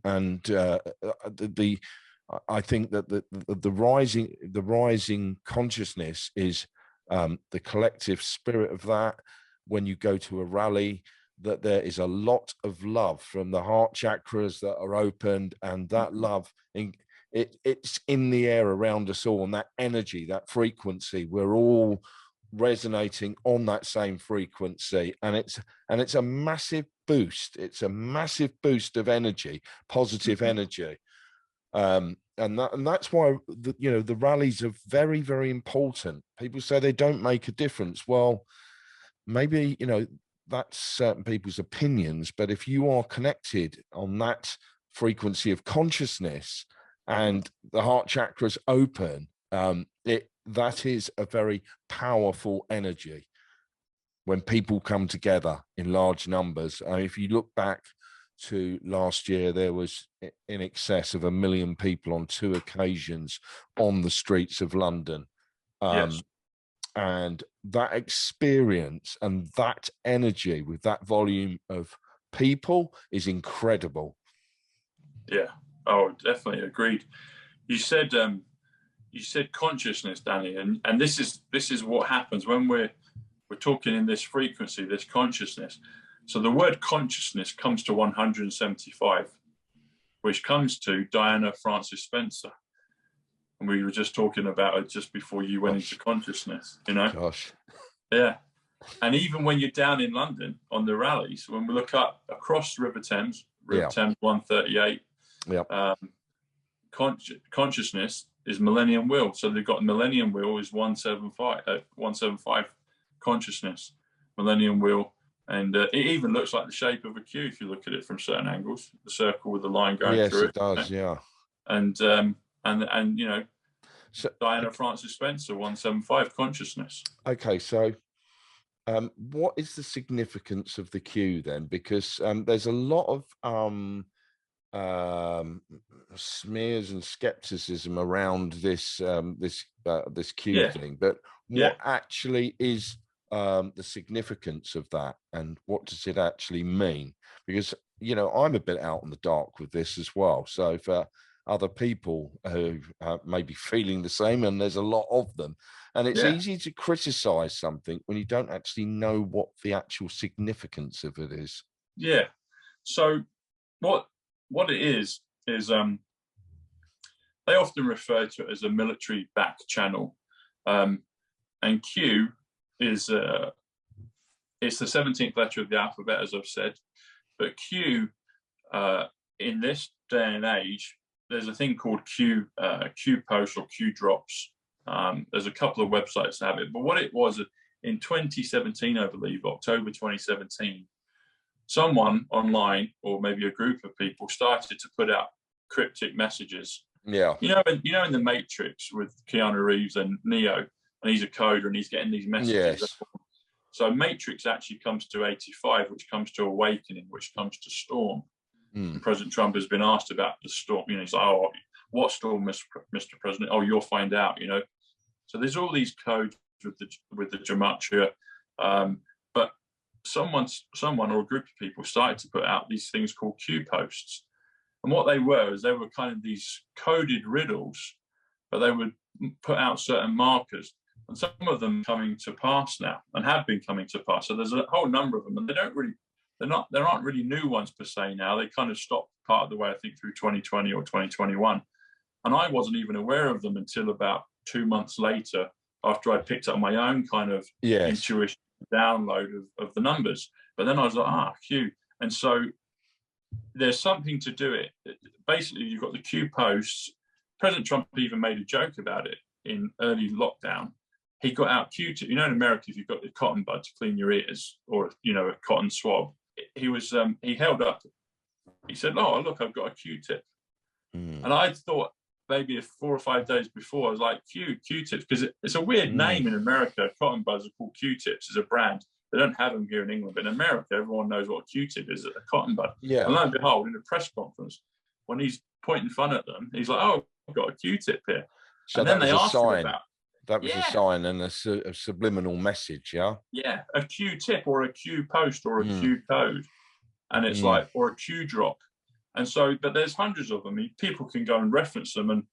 think that the rising consciousness is the collective spirit of that. When you go to a rally, that there is a lot of love from the heart chakras that are opened, and that love it's in the air around us all, and that energy, that frequency, we're all resonating on that same frequency, and it's a massive boost. It's a massive boost of energy, positive energy, and that's why the rallies are very, very important. People say they don't make a difference. Well, maybe that's certain people's opinions, but if you are connected on that frequency of consciousness and the heart chakras open, that is a very powerful energy when people come together in large numbers. If you look back to last year, there was in excess of 1 million people on 2 occasions on the streets of London. And that experience and that energy with that volume of people is incredible. Yeah. Oh, definitely agreed. You said consciousness, Danny, and this is what happens when we're talking in this frequency, this consciousness. So the word consciousness comes to 175, which comes to Diana Frances Spencer, and we were just talking about it just before you went into consciousness. Yeah. And even when you're down in London on the rallies, when we look up across the River Thames 138. Consciousness is Millennium Wheel. So they've got Millennium Wheel is 175 consciousness, Millennium Wheel, and it even looks like the shape of a Q if you look at it from certain angles. The circle with the line going through it. Yes, it does. Yeah. And so, Diana Frances Spencer 175 consciousness. Okay, so what is the significance of the Q then? Because there's a lot of smears and skepticism around this this Q thing, but what actually is the significance of that, and what does it actually mean? Because I'm a bit out in the dark with this as well, so for other people who may be feeling the same, and there's a lot of them, and it's easy to criticize something when you don't actually know what the actual significance of it is. So what it is they often refer to it as a military back channel, and Q is it's the 17th letter of the alphabet, as I've said, but Q in this day and age, there's a thing called Q post or Q drops. There's a couple of websites that have it, but what it was in 2017, I believe, October 2017, someone online, or maybe a group of people, started to put out cryptic messages Yeah. In the Matrix with Keanu Reeves and Neo, and he's a coder and he's getting these messages. Yes. So Matrix actually comes to 85, which comes to Awakening, which comes to Storm. And President Trump has been asked about the storm. He's like, "Oh, what storm, Mr. President? Oh, you'll find out." So there's all these codes with the gematria, but someone or a group of people started to put out these things called Q posts, and what they were is they were kind of these coded riddles, but they would put out certain markers, and some of them coming to pass now and have been coming to pass. So there's a whole number of them, and there aren't really new ones per se now. They kind of stopped part of the way, I think, through 2020 or 2021. And I wasn't even aware of them until about 2 months later, after I picked up my own kind of intuition download of the numbers. But then I was like, Q. And so there's something to do it. Basically, you've got the Q posts. President Trump even made a joke about it in early lockdown. He got out Q-tip. In America, if you've got the cotton bud to clean your ears, or a cotton swab, he held up. He said, "Oh, look, I've got a Q-tip." And I thought maybe 4 or 5 days before, I was like, Q-tips, because it's a weird name in America. Cotton buds are called Q-tips as a brand. They don't have them here in England, but in America, everyone knows what a Q-tip is, a cotton bud. Yeah. And lo and behold, in a press conference, when he's pointing fun at them, he's like, "Oh, I've got a Q-tip here." So and then they asked him about. That was a sign and a subliminal message, yeah? Yeah, a Q-tip or a Q post or a Q code. And it's like, or a Q drop. And so, but there's hundreds of them. People can go and reference them, and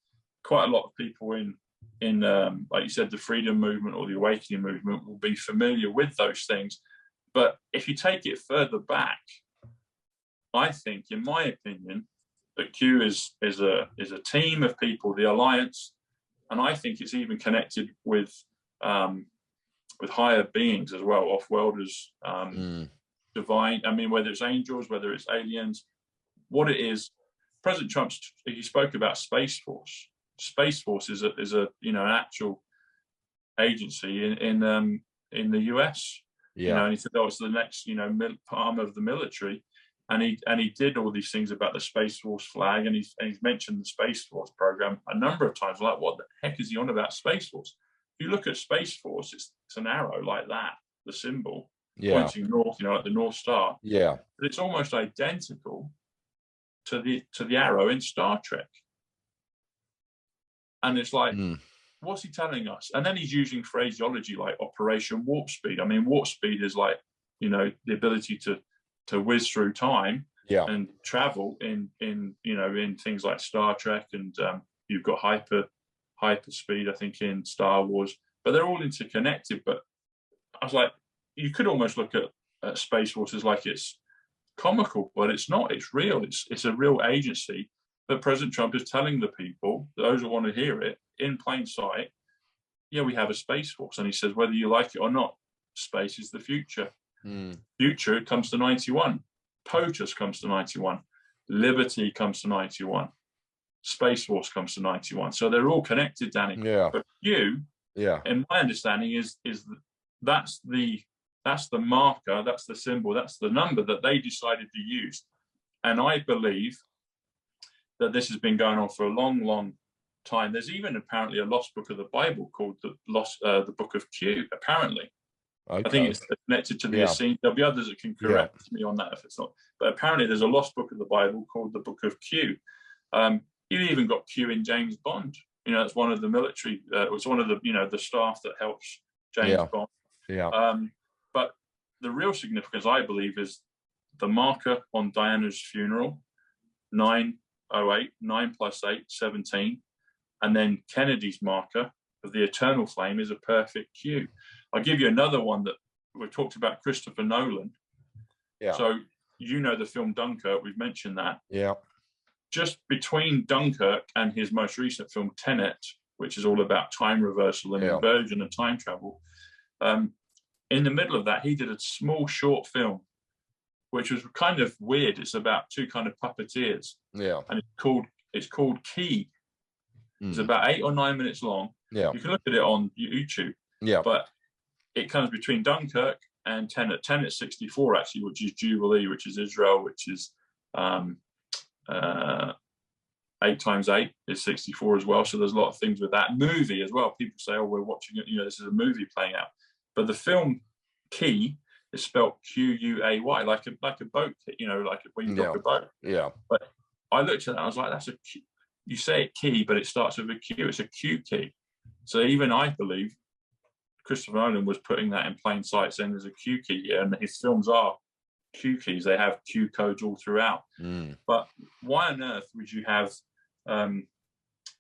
quite a lot of people in like you said, the freedom movement or the awakening movement will be familiar with those things. But if you take it further back, I think, in my opinion, that Q is a team of people, the alliance. And I think it's even connected with higher beings as well, off-worlders, divine. I mean, whether it's angels, whether it's aliens, what it is. President Trump, he spoke about Space Force. Space Force is a an actual agency in the US. And he said, "Oh, it's the next arm of the military." And he did all these things about the Space Force flag, and he's mentioned the Space Force program a number of times. Like, what the heck is he on about Space Force? If you look at Space Force, it's an arrow like that, the symbol pointing north, like the North Star. Yeah, but it's almost identical to the arrow in Star Trek. And it's like, what's he telling us? And then he's using phraseology like Operation Warp Speed. I mean, warp speed is like the ability to whiz through time and travel in things like Star Trek, and you've got hyper speed, I think, in Star Wars, but they're all interconnected. But I was like, you could almost look at Space Force as like it's comical, but it's not. It's real. It's a real agency that President Trump is telling the people, those who want to hear it, in plain sight, we have a Space Force. And he says, whether you like it or not, space is the future. Future comes to 91. POTUS comes to 91. Liberty comes to 91. Space Force comes to 91. So they're all connected, Danny. Yeah. But in my understanding, is that's the marker, that's the symbol, that's the number that they decided to use. And I believe that this has been going on for a long, long time. There's even apparently a lost book of the Bible called the Book of Q, apparently. Okay. I think it's connected to the Essene. There'll be others that can correct me on that if it's not. But apparently there's a lost book of the Bible called the Book of Q. You even got Q in James Bond. It's one of the military. It was one of the the staff that helps James Bond. Yeah. But the real significance, I believe, is the marker on Diana's funeral, 908, 9 + 8, 17, and then Kennedy's marker of the eternal flame is a perfect Q. I'll give you another one that we've talked about, Christopher Nolan. Yeah. So the film Dunkirk, we've mentioned that. Yeah. Just between Dunkirk and his most recent film Tenet, which is all about time reversal and inversion and time travel, in the middle of that, he did a small short film, which was kind of weird. It's about two kind of puppeteers. Yeah. And it's called Key. It's about 8 or 9 minutes long. Yeah. You can look at it on YouTube. Yeah. But it comes between Dunkirk and Tenet. Tenet's 64, actually, which is Jubilee, which is Israel, which is 8 times 8 is 64 as well. So there's a lot of things with that. Movie as well. People say, oh, we're watching it, this is a movie playing out. But the film key is spelled Quay, like a boat, like when you dock a boat. Yeah. But I looked at that, I was like, that's a key. You say it key, but it starts with a Q. It's a Q key. So even I believe Christopher Nolan was putting that in plain sight, saying there's a Q key here, and his films are Q keys. They have Q codes all throughout. But why on earth would you have the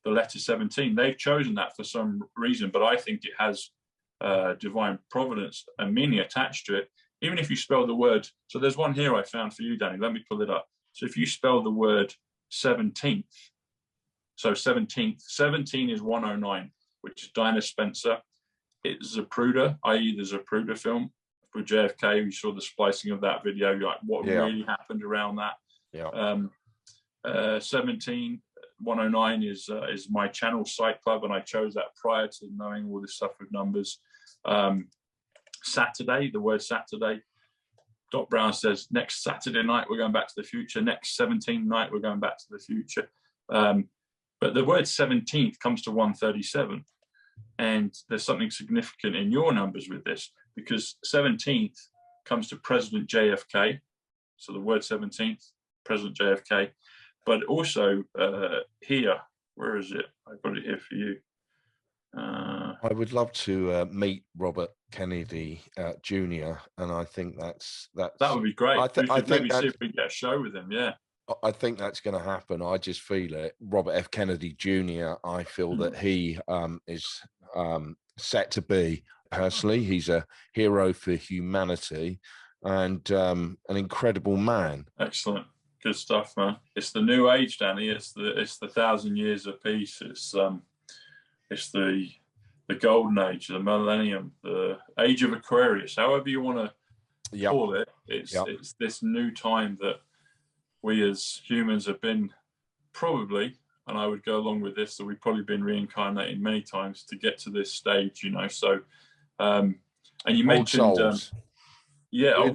letter 17? They've chosen that for some reason, but I think it has divine providence and meaning attached to it. Even if you spell the word, so there's one here I found for you, Danny. Let me pull it up. So if you spell the word 17th, so 17th, 17 is 109, which is Diana Spencer. It's Zapruder, i.e. the Zapruder film for JFK. We saw the splicing of that video, like what really happened around that. 17, 109 is my channel, Psych Club, and I chose that prior to knowing all this stuff with numbers. Saturday, the word Saturday. Doc Brown says, next Saturday night, we're going back to the future. Next 17th night, we're going back to the future. But the word 17th comes to 137. And there's something significant in your numbers with this, because 17th comes to President JFK. So the word 17th, President JFK. But also here, where is it? I've got it here for you. I would love to meet Robert Kennedy Jr. And I think that would be great. I think maybe see if we can get a show with him. Yeah. I think that's going to happen. I just feel it. Robert F. Kennedy Jr., I feel that he is set to be, personally, he's a hero for humanity and an incredible man. Excellent. Good stuff, man. It's the new age, Danny. It's the 1,000 years of peace. It's the golden age, the millennium, the age of Aquarius, however you want to call it. It's this new time that we as humans have been probably, and I would go along with this, that we've probably been reincarnated many times to get to this stage, So, and you mentioned, old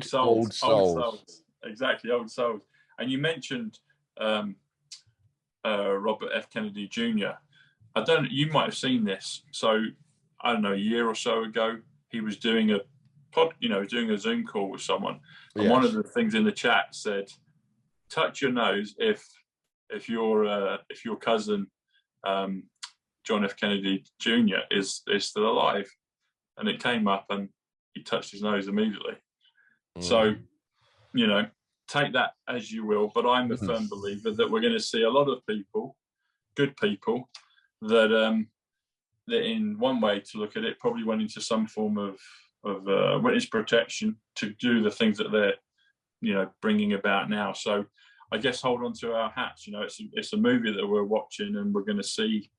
souls, exactly, old souls. And you mentioned Robert F. Kennedy Jr. You might have seen this. So, I don't know, a year or so ago, he was doing a doing a Zoom call with someone, and one of the things in the chat said, touch your nose if your cousin John F. Kennedy Jr. is still alive, and it came up and he touched his nose immediately. So, take that as you will, but I'm a firm believer that we're going to see a lot of people, good people, that in one way to look at it, probably went into some form of witness protection to do the things that they're bringing about now. So I guess hold on to our hats. It's a movie that we're watching, and we're going to see,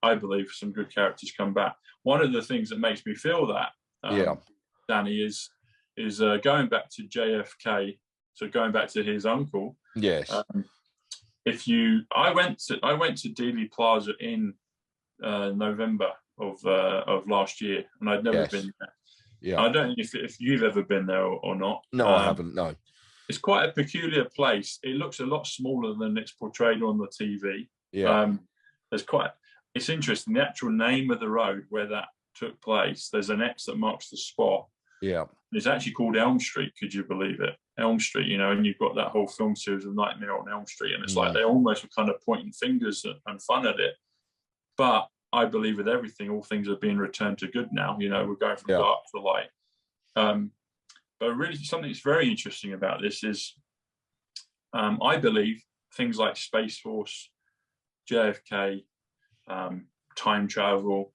I believe, some good characters come back. One of the things that makes me feel that, Danny, is going back to JFK. So going back to his uncle. Yes. I went to Dealey Plaza in November of last year, and I'd never been there. Yeah. I don't know if you've ever been there or not. No, I haven't. No. It's quite a peculiar place. It looks a lot smaller than it's portrayed on the TV. Yeah. It's interesting. The actual name of the road where that took place, there's an X that marks the spot. Yeah. It's actually called Elm Street. Could you believe it? Elm Street, and you've got that whole film series of Nightmare on Elm Street, and it's like they almost were kind of pointing fingers and fun at it. But I believe with everything, all things are being returned to good now. We're going from dark to light. But really, something that's very interesting about this is, I believe things like Space Force, JFK, time travel,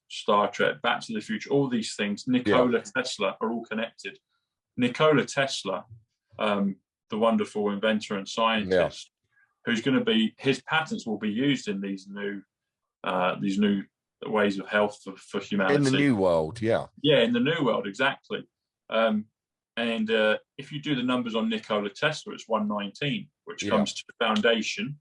Star Trek, Back to the Future, all these things, Nikola Tesla, are all connected. Nikola Tesla, the wonderful inventor and scientist, who's going to be, his patents will be used in these new ways of health for humanity. In the new world, in the new world, exactly. And if you do the numbers on Nikola Tesla, it's 119, which comes to foundation,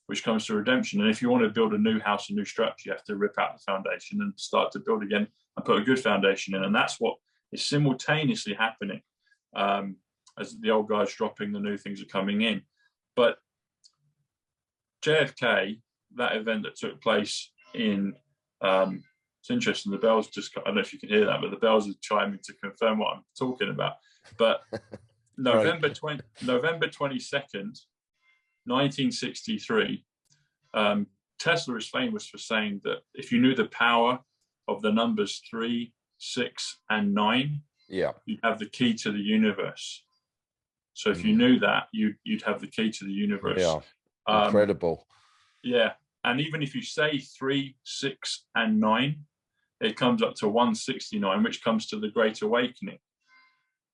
which comes to redemption. And if you want to build a new house, a new structure, you have to rip out the foundation and start to build again and put a good foundation in. And that's what is simultaneously happening as the old guys dropping, the new things are coming in. But JFK that event that took place in, it's interesting, the bells just, I don't know if you can hear that, but the bells are chiming to confirm what I'm talking about. But November 22nd, 1963, Tesla is famous for saying that if you knew the power of the numbers 3, 6, and 9, yeah, you'd have the key to the universe. So if you knew that, you'd have the key to the universe. Yeah, incredible. Yeah, and even if you say 3, 6, and 9, it comes up to 169, which comes to the Great Awakening,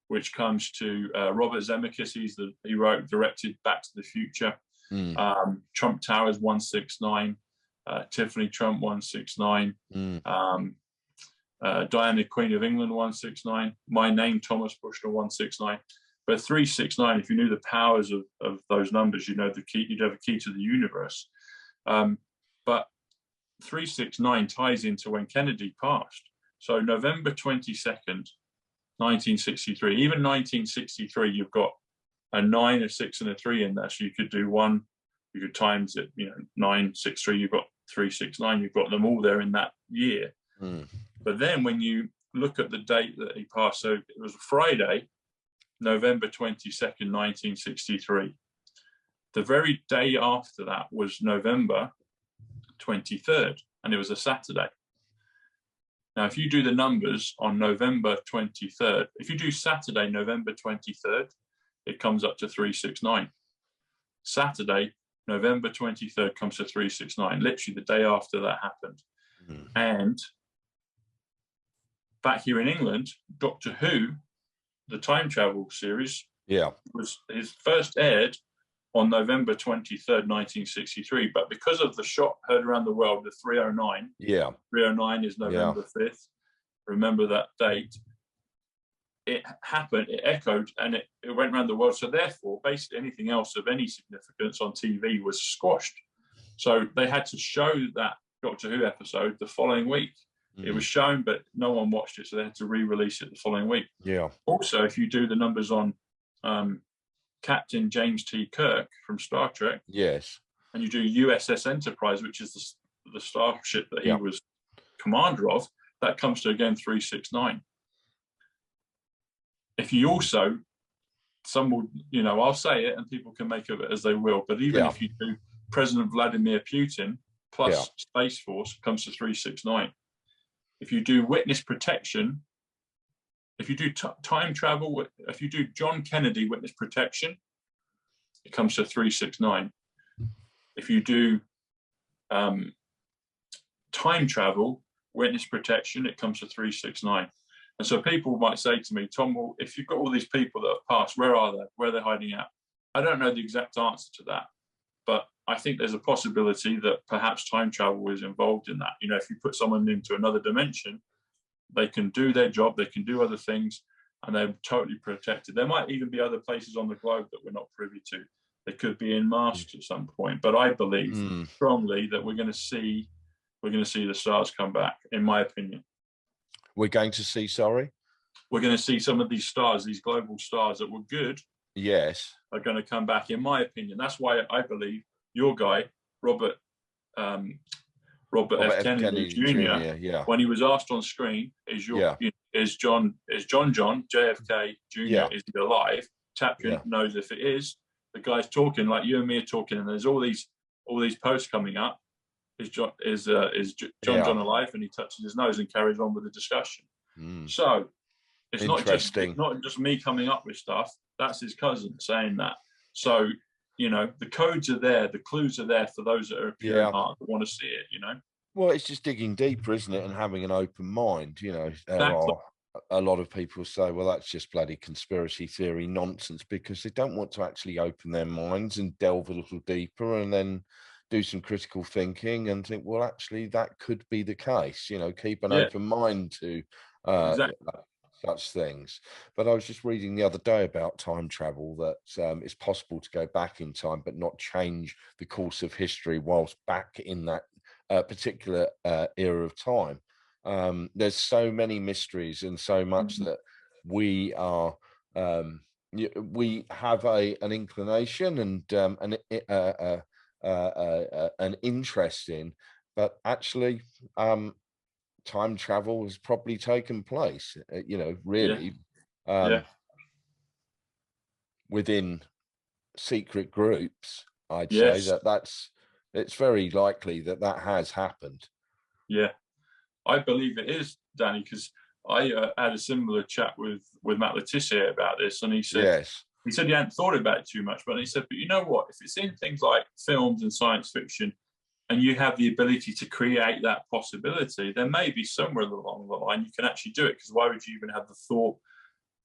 which comes to Robert Zemeckis. He wrote, directed Back to the Future. Trump Towers 169, Tiffany Trump 169, Diana Queen of England 169, my name Thomas Bushnell 169. But 369, if you knew the powers of those numbers, you know the key. You'd have a key to the universe. But 369 ties into when Kennedy passed. So November 22nd, 1963. Even 1963, you've got a 9, a 6, and a 3 in there. So you could do one. You could times it. 9, 6, 3. You've got 369. You've got them all there in that year. But then when you look at the date that he passed, so it was a Friday, November 22nd, 1963. The very day after that was November 23rd, and it was a Saturday. Now, if you do the numbers on November 23rd, if you do Saturday, November 23rd, it comes up to 369. Saturday, November 23rd comes to 369, literally the day after that happened. And back here in England, Doctor Who, the time travel series, was his first aired on November 23rd, 1963. But because of the shot heard around the world, the 309, 309 is November 5th. Remember that date. It happened, it echoed, and it went around the world. So therefore, basically anything else of any significance on TV was squashed. So they had to show that Doctor Who episode the following week. It was shown, but no one watched it, so they had to re-release it the following week. Also, if you do the numbers on Captain James T. Kirk from Star Trek, and you do USS Enterprise, which is the starship that he was commander of, that comes to, again, 369. If you also, some will, I'll say it and people can make of it as they will, but even if you do President Vladimir Putin plus Space Force, it comes to 369. If you do witness protection, if you do time travel, if you do John Kennedy witness protection, it comes to 369. If you do time travel witness protection, it comes to 369. And so people might say to me, Tom, well, if you've got all these people that have passed, where are they? Where are they hiding out? I don't know the exact answer to that, but I think there's a possibility that perhaps time travel is involved in that. If you put someone into another dimension, they can do their job, they can do other things, and they're totally protected. There might even be other places on the globe that we're not privy to. They could be in Mars at some point. But I believe strongly that we're going to see the stars come back, in my opinion. We're going to see, sorry? We're going to see some of these stars, these global stars that were good, are going to come back, in my opinion. That's why I believe your guy, Robert F. Kennedy Jr., when he was asked on screen, is John JFK Jr., is he alive? Tapian knows if it is. The guy's talking like you and me are talking, and there's all these posts coming up. Is John alive? And he touches his nose and carries on with the discussion. So it's not just me coming up with stuff. That's his cousin saying that. So the codes are there, the clues are there for those that are pure in heart that want to see it. Well, it's just digging deeper, isn't it, and having an open mind. A lot of people say, well, that's just bloody conspiracy theory nonsense, because they don't want to actually open their minds and delve a little deeper and then do some critical thinking and think, well, actually, that could be the case. Keep an open mind to such things. But I was just reading the other day about time travel, that it's possible to go back in time but not change the course of history whilst back in that particular era of time. There's so many mysteries and so much that we are we have an inclination and an interest in, but actually time travel has probably taken place, really, Yeah. within secret groups. I'd say Yes. it's very likely that that has happened. Yeah. I believe it is, Danny, because I had a similar chat with Matt Letitia about this, and he said Yes. he hadn't thought about it too much, but he said, but you know what? If it's in things like films and science fiction, and you have the ability to create that possibility, then maybe somewhere along the line you can actually do it. Because why would you even have the thought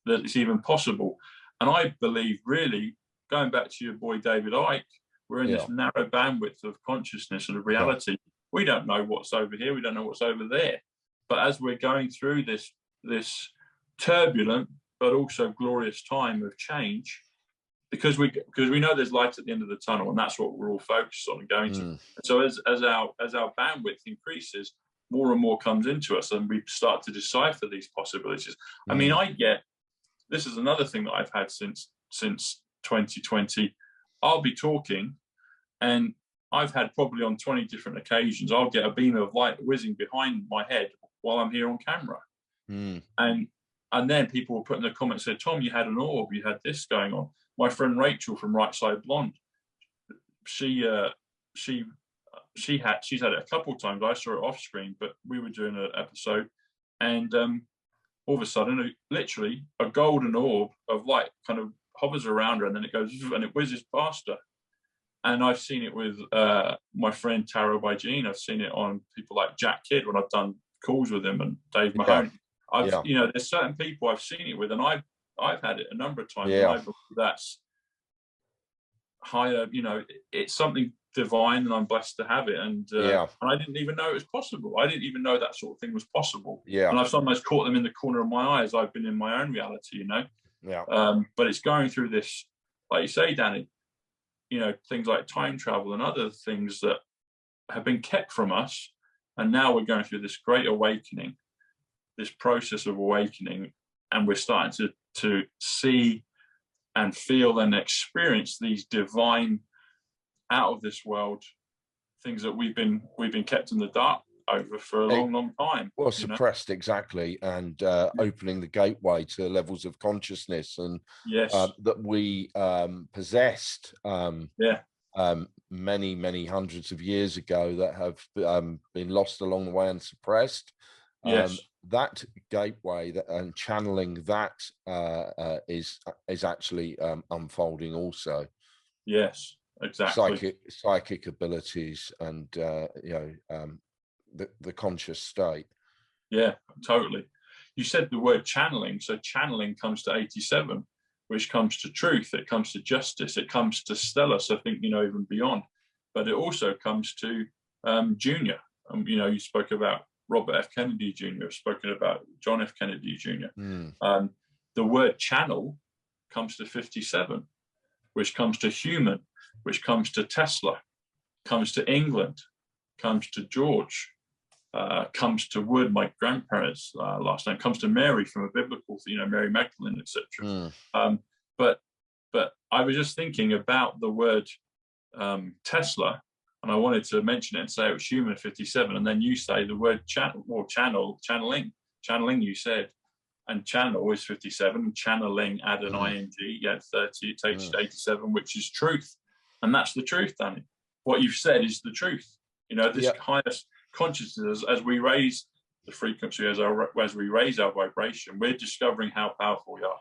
that it's even possible? And I believe, really, going back to your boy David Icke, we're in this narrow bandwidth of consciousness and of reality. We don't know what's over here. We don't know what's over there. But as we're going through this turbulent but also glorious time of change, because we know there's light at the end of the tunnel, and that's what we're all focused on and going to. And so as our bandwidth increases, more and more comes into us, and we start to decipher these possibilities. I mean, this is another thing that I've had since 2020. I'll be talking, and I've had probably on 20 different occasions, I'll get a beam of light whizzing behind my head while I'm here on camera. And then people will put in the comments, say, Tom, you had an orb, you had this going on. My friend Rachel from Right Side Blonde, she's had it a couple of times. I saw it off screen, but we were doing an episode, and all of a sudden, literally a golden orb of light kind of hovers around her, and then it goes and it whizzes past her. And I've seen it with my friend Taro by Gene. I've seen it on people like Jack Kidd when I've done calls with him, and Dave Mahoney. There's certain people I've seen it with, and I've had it a number of times, and I believe that's higher. It's something divine, and I'm blessed to have it. And I didn't even know it was possible. I didn't even know that sort of thing was possible. And I've sometimes caught them in the corner of my eye as I've been in my own reality. But it's going through this, like you say, Danny. Things like time travel and other things that have been kept from us, and now we're going through this great awakening, this process of awakening, and we're starting to see and feel and experience these divine, out of this world things that we've been kept in the dark over for a long time. Well, suppressed, exactly, and opening the gateway to levels of consciousness and that we possessed many hundreds of years ago, that have been lost along the way and suppressed. That gateway and channeling that is actually unfolding also. Yes, exactly. Psychic abilities and the conscious state. Yeah, totally. You said the word channeling. So channeling comes to 87, which comes to truth. It comes to justice. It comes to Stellus, I think, even beyond. But it also comes to Junior. You spoke about Robert F. Kennedy Jr., I've spoken about John F. Kennedy Jr. The word channel comes to 57, which comes to human, which comes to Tesla, comes to England, comes to George, comes to Wood, my grandparents' last name, comes to Mary from a biblical, Mary Magdalene, etc. But I was just thinking about the word Tesla, and I wanted to mention it and say it was human 57, and then you say the word channeling, you said, and channel is 57, channeling, add an ing, 30, it takes you to 87, which is truth. And that's the truth, Danny. What you've said is the truth. This highest consciousness, as we raise the frequency, as we raise our vibration, we're discovering how powerful we are.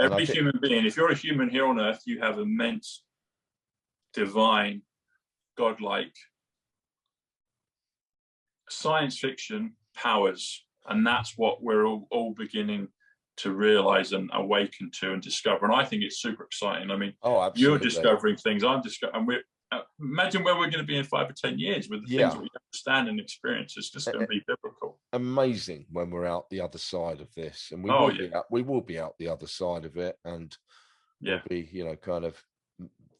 Every human being, if you're a human here on earth, you have immense, divine, godlike, science fiction powers. And that's what we're all beginning to realize and awaken to and discover. And I think it's super exciting. I mean, you're discovering things, I'm discovering, and we're imagine where we're going to be in 5 or 10 years with the things that we understand and experience. It's just going to be biblical. Amazing when we're out the other side of this, and we will be out the other side of it, and we'll be, kind of,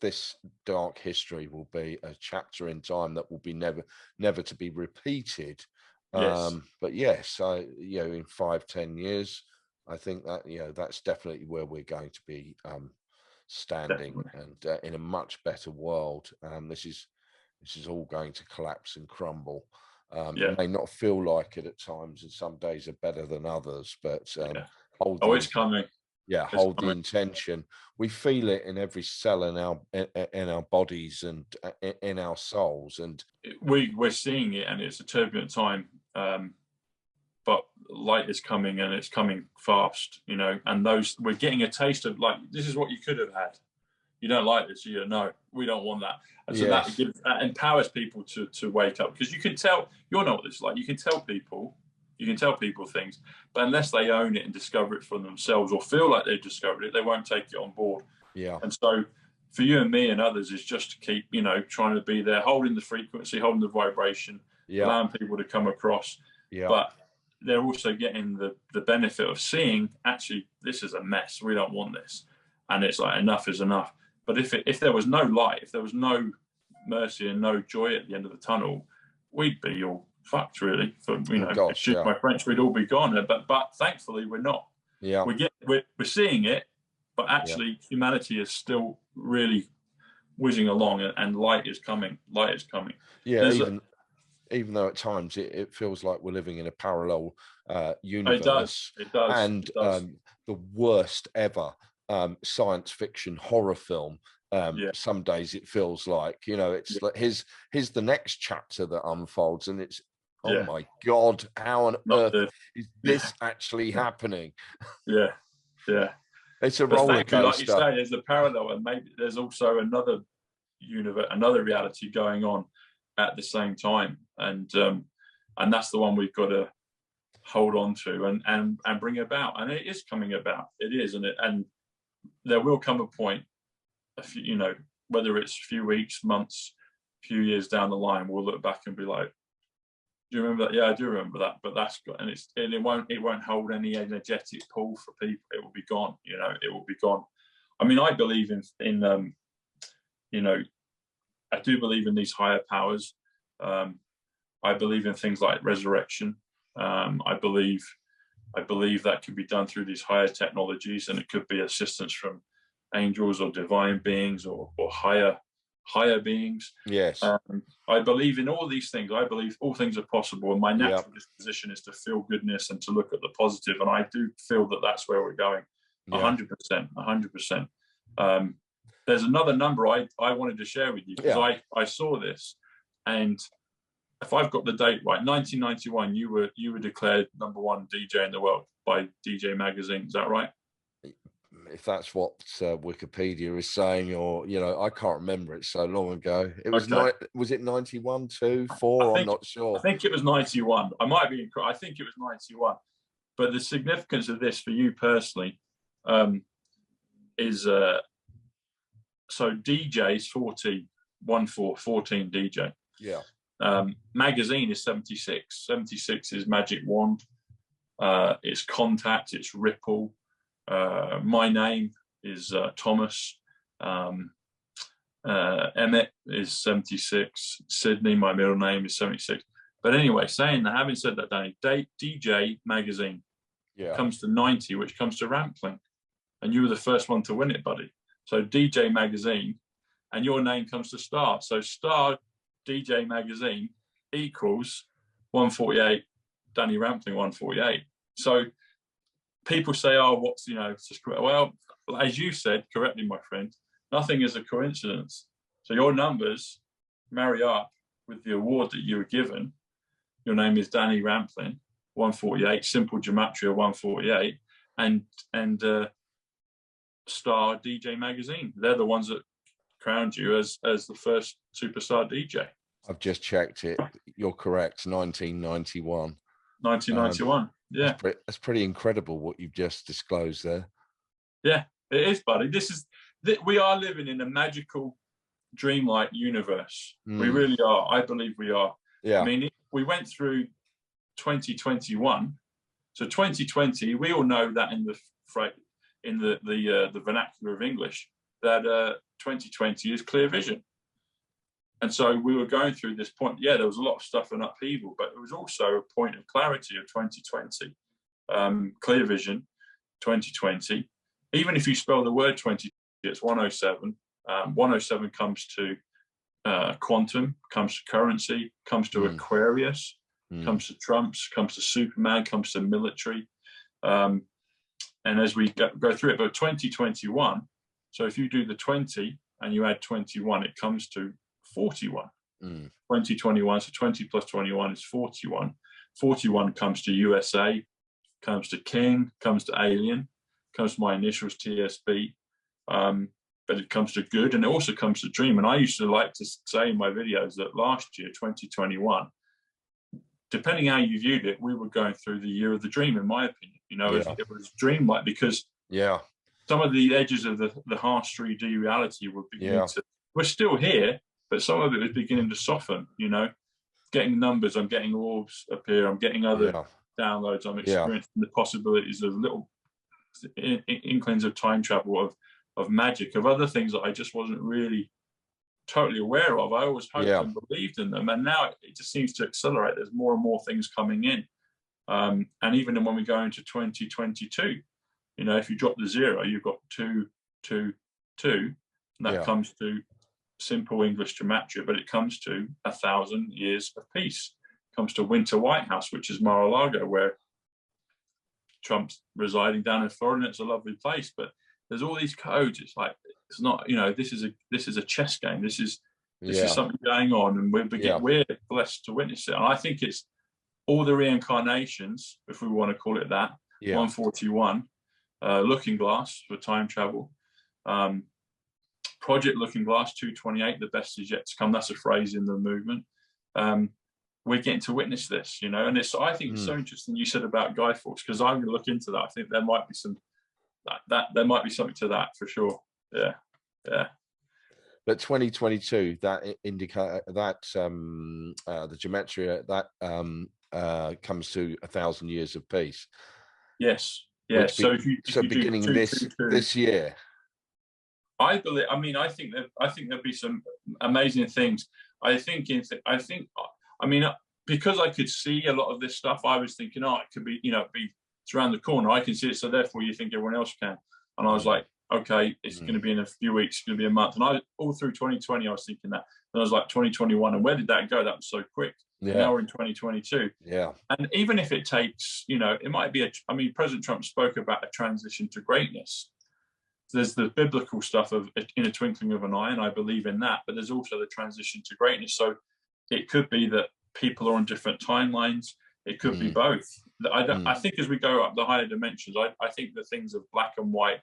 this dark history will be a chapter in time that will be never to be repeated. But yes, in 5-10 years, I think that that's definitely where we're going to be standing, and in a much better world. This is all going to collapse and crumble. It may not feel like it at times, and some days are better than others, but hold it's coming. Yeah, hold the intention. We feel it in every cell in our bodies and in our souls, and we're seeing it, and it's a turbulent time. But light is coming, and it's coming fast, you know. And we're getting a taste of, like, this is what you could have had. You don't like this, you know, we don't want that. And so that empowers people to wake up, because you can tell, you'll know what this is like. You can tell people things, but unless they own it and discover it for themselves, or feel like they've discovered it, they won't take it on board. Yeah. And so for you and me and others is just to keep, you know, trying to be there, holding the frequency, holding the vibration, allowing people to come across. Yeah. But they're also getting the benefit of seeing, actually, this is a mess. We don't want this. And it's like, enough is enough. But if there was no light, if there was no mercy and no joy at the end of the tunnel, we'd be all fucked, really. For, you know, excuse my French, we'd all be gone. But thankfully, we're not. Yeah. We're seeing it, but actually, humanity is still really whizzing along, and light is coming. Light is coming. Yeah. Even though at times it feels like we're living in a parallel universe. It does. And the worst ever science fiction horror film. Some days it feels like, you know, it's like here's the next chapter that unfolds, and it's my God, how on earth is this actually happening? Yeah. It's a roller coaster. Like you say, there's a parallel, and maybe there's also another universe, another reality going on at the same time, and that's the one we've got to hold on to and bring about. And it is coming about. It is, and there will come a point, you know, whether it's a few weeks, months, few years down the line, we'll look back and be like, do you remember that? Yeah, I do remember that. But that's got, and it won't hold any energetic pull for people. It will be gone. You know, it will be gone. I mean, I believe in you know, I do believe in these higher powers. I believe in things like resurrection. I believe that could be done through these higher technologies, and it could be assistance from angels or divine beings or higher beings. Yes. I believe in all these things. I believe all things are possible, and my natural disposition is to feel goodness and to look at the positive. And I do feel that that's where we're going. 100%. There's another number I wanted to share with you, because I saw this, and if I've got the date right, 1991, you were declared #1 DJ in the world by DJ Magazine. Is that right? If that's what Wikipedia is saying, or, you know, I can't remember, it so long ago. It was was it 91, 2, 4? I'm not sure. I think it was 91. I might be incorrect. I think it was 91. But the significance of this for you personally is so DJ is 14 DJ. Yeah. Magazine is 76. 76 is Magic Wand. It's Contact. It's Ripple. My name is Thomas. Emmett is 76. Sidney, my middle name, is 76. But anyway, having said that, Danny, DJ Magazine comes to 90, which comes to Rampling, and you were the first one to win it, buddy. So DJ Magazine, and your name comes to Star. So Star DJ Magazine equals 148, Danny Rampling 148. So people say, oh, what's, you know, it's just, well, as you said correctly, my friend, nothing is a coincidence. So your numbers marry up with the award that you were given. Your name is Danny Rampling 148, Simple Gematria 148, and Star DJ Magazine. They're the ones that crowned you as the first superstar DJ. I've just checked it. You're correct. 1991. 1991. Yeah, that's pretty incredible what you've just disclosed there. Yeah, it is, buddy. We are living in a magical, dreamlike universe. We really are. I believe we are. Yeah. I mean, we went through 2021. So 2020, we all know that in the vernacular of English, that 2020 is clear vision. And so we were going through this point. Yeah, there was a lot of stuff in upheaval, but it was also a point of clarity of 2020. Clear vision, 2020. Even if you spell the word 2020 it's 107. 107 comes to quantum, comes to currency, comes to Aquarius, comes to Trumps, comes to Superman, comes to military. And as we go through it, but 2021, so if you do the 20 and you add 21, it comes to 41. 2021, so 20 plus 21 is 41. 41 comes to USA, comes to King, comes to Alien, comes to my initials TSB, but it comes to good, and it also comes to dream. And I used to like to say in my videos that last year, 2021, depending how you viewed it, we were going through the year of the dream, in my opinion. You know, it was dreamlike, because some of the edges of the harsh 3D reality were beginning to, we're still here, but some of it was beginning to soften, you know, getting numbers, I'm getting orbs appear, I'm getting other downloads, I'm experiencing the possibilities of little inklings of time travel, of magic, of other things that I just wasn't really totally aware of. I always hoped and believed in them, and now it just seems to accelerate. There's more and more things coming in, and even when we go into 2022, you know, if you drop the 0, you've got 2, 2, 2, and that comes to simple English gematria, but it comes to 1,000 years of peace. It comes to Winter White House, which is Mar-a-Lago, where Trump's residing down in Florida, and it's a lovely place. But there's all these codes. It's like, it's not, you know, this is a chess game. This is something going on, and we're blessed to witness it. And I think it's all the reincarnations, if we want to call it that. 141, Looking Glass for time travel, Project Looking Glass 228, the best is yet to come. That's a phrase in the movement. We're getting to witness this, you know, and I think it's so interesting you said about Guy Fawkes, because I'm going to look into that. I think there might be some there might be something to that for sure. But 2022, that indicate that the gematria that comes to 1,000 years of peace. Yes. So if you beginning this year, I believe. I mean, I think there'll be some amazing things. I mean, because I could see a lot of this stuff, I was thinking, oh, it could be, you know, it's around the corner. I can see it, so therefore you think everyone else can. And I was like, okay, it's going to be in a few weeks, it's going to be a month. And all through 2020, I was thinking that. And I was like, 2021, and where did that go? That was so quick. Now we're in 2022. And even if it takes, you know, it might be I mean, President Trump spoke about a transition to greatness. There's the biblical stuff of in a twinkling of an eye, and I believe in that. But there's also the transition to greatness. So it could be that people are on different timelines. It could be both. I think as we go up the higher dimensions, I think the things of black and white,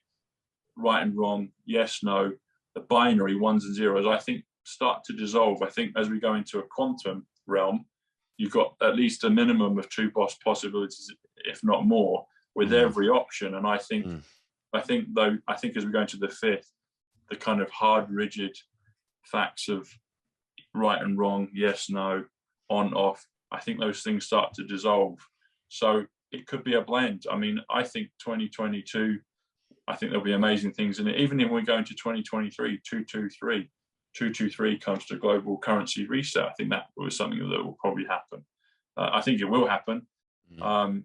right and wrong, yes, no, the binary ones and zeros, I think start to dissolve. I think as we go into a quantum realm, you've got at least a minimum of 2 possibilities, if not more, with every option. And I think as we go into the 5th, the kind of hard, rigid facts of right and wrong, yes, no, on, off, I think those things start to dissolve. So it could be a blend. I mean, I think 2022, I think there'll be amazing things in it. Even if we go into 2023, 223 comes to global currency reset. I think that was something that will probably happen. I think it will happen. And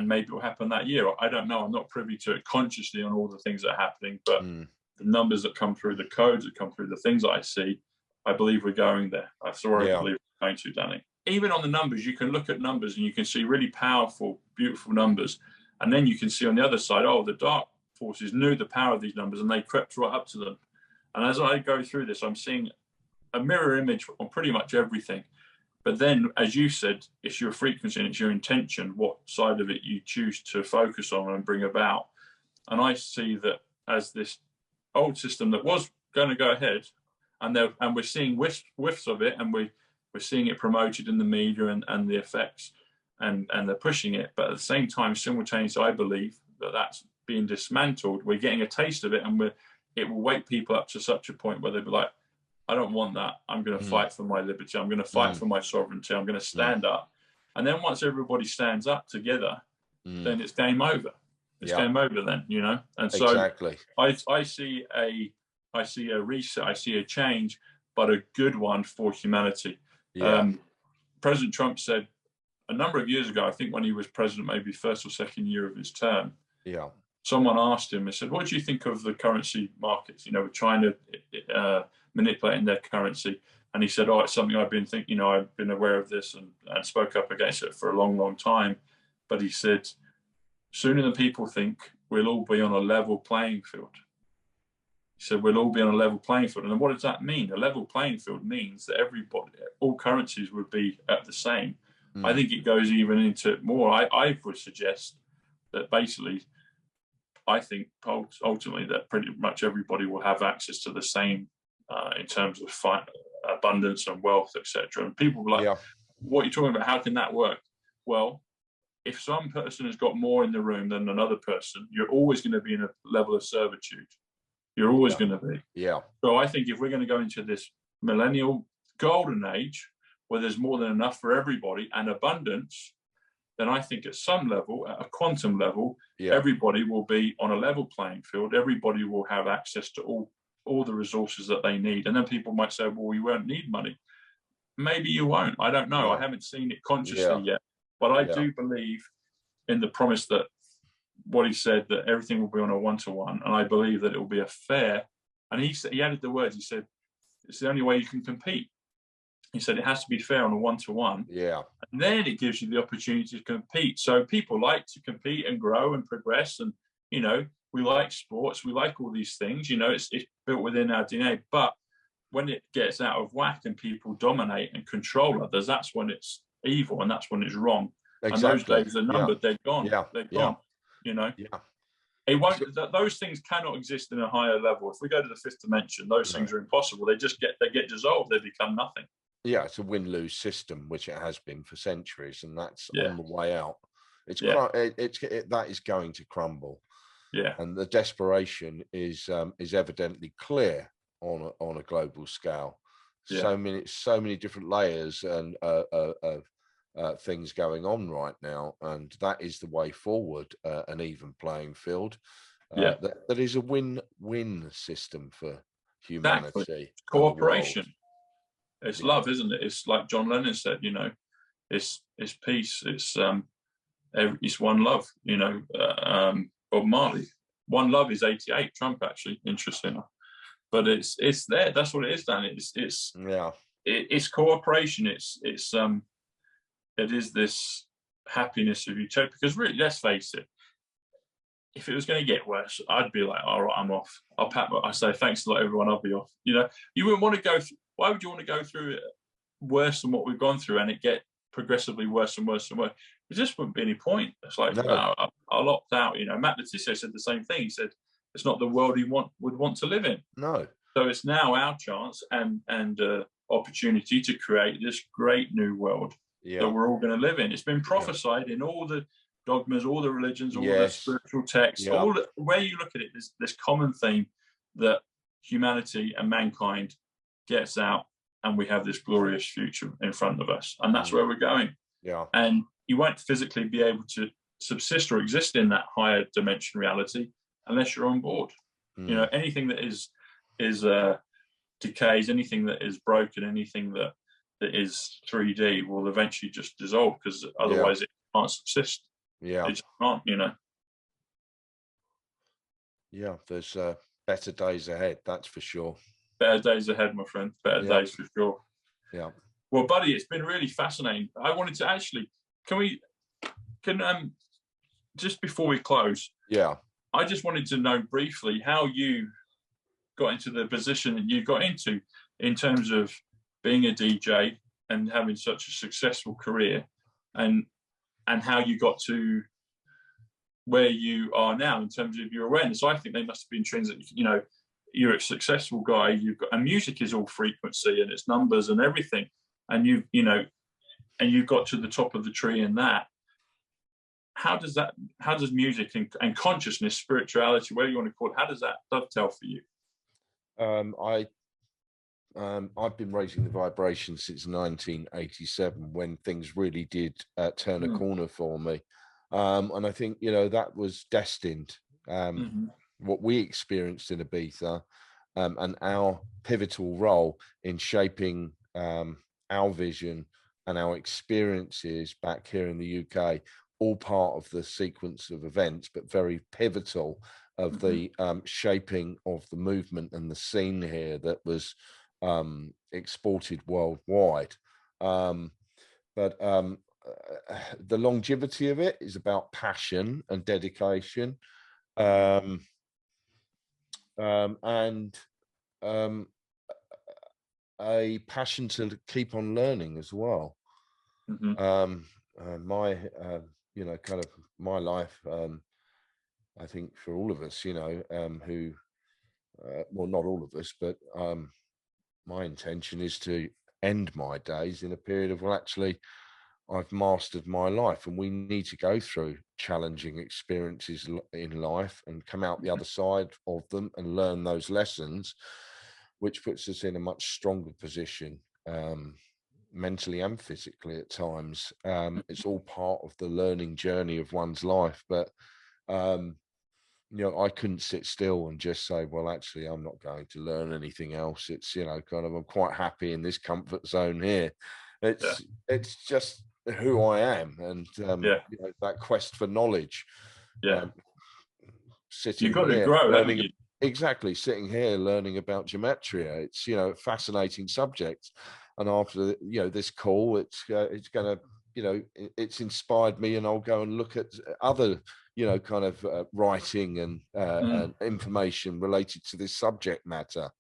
maybe it will happen that year. I don't know. I'm not privy to it consciously on all the things that are happening, but the numbers that come through, the codes that come through, the things that I see, I believe we're going there. That's where I believe we're going to, Danny. Even on the numbers, you can look at numbers and you can see really powerful, beautiful numbers. And then you can see on the other side, oh, the dark forces knew the power of these numbers and they crept right up to them. And as I go through this, I'm seeing a mirror image on pretty much everything. But then, as you said, it's your frequency and it's your intention, what side of it you choose to focus on and bring about. And I see that as this old system that was going to go ahead, and we're seeing whiffs of it, and we're seeing it promoted in the media and the effects, and they're pushing it. But at the same time, simultaneously, I believe that that's being dismantled. We're getting a taste of it, and it will wake people up to such a point where they'll be like, I don't want that. I'm going to fight for my liberty. I'm going to fight for my sovereignty. I'm going to stand up. And then once everybody stands up together, then it's game over. It's game over then, you know? And so I see a reset, I see a change, but a good one for humanity. President Trump said a number of years ago, I think when he was president, maybe first or second year of his term, someone asked him, they said, what do you think of the currency markets? You know, we're trying to manipulating their currency. And he said, oh, it's something I've been thinking, you know, I've been aware of this and spoke up against it for a long, long time. But he said, sooner than people think, we'll all be on a level playing field. He said, we'll all be on a level playing field. And what does that mean? A level playing field means that everybody, all currencies would be at the same. I think it goes even into it more. I would suggest that basically, I think ultimately that pretty much everybody will have access to the same in terms of abundance and wealth, etc. And people were like, what are you talking about? How can that work? Well, if some person has got more in the room than another person, you're always going to be in a level of servitude. You're always going to be. So I think if we're going to go into this millennial golden age where there's more than enough for everybody and abundance, then I think at some level, at a quantum level, everybody will be on a level playing field. Everybody will have access to all the resources that they need. And then people might say, well, you won't need money. Maybe you won't. I don't know. I haven't seen it consciously yet. But I do believe in the promise that what he said, that everything will be on a one-to-one. And I believe that it will be a fair. And he added the words, he said, it's the only way you can compete. He said it has to be fair on a one-to-one. And then it gives you the opportunity to compete. So people like to compete and grow and progress. And, you know, we like sports. We like all these things. You know, it's built within our DNA. But when it gets out of whack and people dominate and control others, that's when it's evil and that's when it's wrong. And those days are numbered. They're gone. They're gone. You know? It won't. Those things cannot exist in a higher level. If we go to the fifth dimension, those things are impossible. They get dissolved. They become nothing. It's a win-lose system, which it has been for centuries, and that's on the way out. That is going to crumble. And the desperation is evidently clear on a global scale. So many different layers and things going on right now, and that is the way forward. An even playing field. That is a win-win system for humanity. Cooperation. It's love, isn't it? It's like John Lennon said, you know, it's peace. It's one love, you know. Bob Marley, one love is 88. Trump, actually, interesting enough. But it's there. That's what it is, Dan. It's cooperation. It is this happiness of utopia. Because really, let's face it, if it was going to get worse, I'd be like, all right, I'm off. I say thanks a lot, everyone. I'll be off. You know, you wouldn't want to go. Why would you want to go through it worse than what we've gone through and it get progressively worse and worse and worse? There just wouldn't be any point. It's like, no, I'll opt out. You know, Matt Letizia said the same thing. He said, it's not the world he would want to live in. No. So it's now our chance and opportunity to create this great new world that we're all going to live in. It's been prophesied in all the dogmas, all the religions, all the spiritual texts, where you look at it, there's this common theme that humanity and mankind gets out and we have this glorious future in front of us. And that's where we're going. And you won't physically be able to subsist or exist in that higher dimension reality unless you're on board. You know, anything that is decays, anything that is broken, anything that is 3D will eventually just dissolve because otherwise it can't subsist. It just can't, you know. There's better days ahead, that's for sure. Better days ahead, my friend. Better days for sure. Well, buddy, it's been really fascinating. I wanted to actually, can just before we close, I just wanted to know briefly how you got into the position that you got into in terms of being a DJ and having such a successful career, and how you got to where you are now in terms of your awareness. I think they must have been intrinsic. You know, you're a successful guy. And music is all frequency and it's numbers and everything. And you got to the top of the tree in that. How does music and consciousness, spirituality, whatever you want to call it, how does that dovetail for you? I've been raising the vibration since 1987 when things really did turn a corner for me. And I think, you know, that was destined. What we experienced in Ibiza and our pivotal role in shaping our vision and our experiences back here in the UK all part of the sequence of events, but very pivotal of the shaping of the movement and the scene here that was exported worldwide. But the longevity of it is about passion and dedication, and a passion to keep on learning as well. My you know, kind of my life, I think for all of us, you know, who well, not all of us, but my intention is to end my days in a period of, well, actually I've mastered my life, and we need to go through challenging experiences in life and come out the other side of them and learn those lessons, which puts us in a much stronger position, mentally and physically at times. It's all part of the learning journey of one's life. But, you know, I couldn't sit still and just say, well, actually, I'm not going to learn anything else. It's, you know, kind of, I'm quite happy in this comfort zone here. It's just who I am, and you know, that quest for knowledge. Sitting You've got here to grow, learning, haven't you? exactly, sitting here learning about gematria. It's, you know, a fascinating subject, and after, you know, this call, it's gonna, you know, it's inspired me, and I'll go and look at other, you know, kind of writing and information related to this subject matter.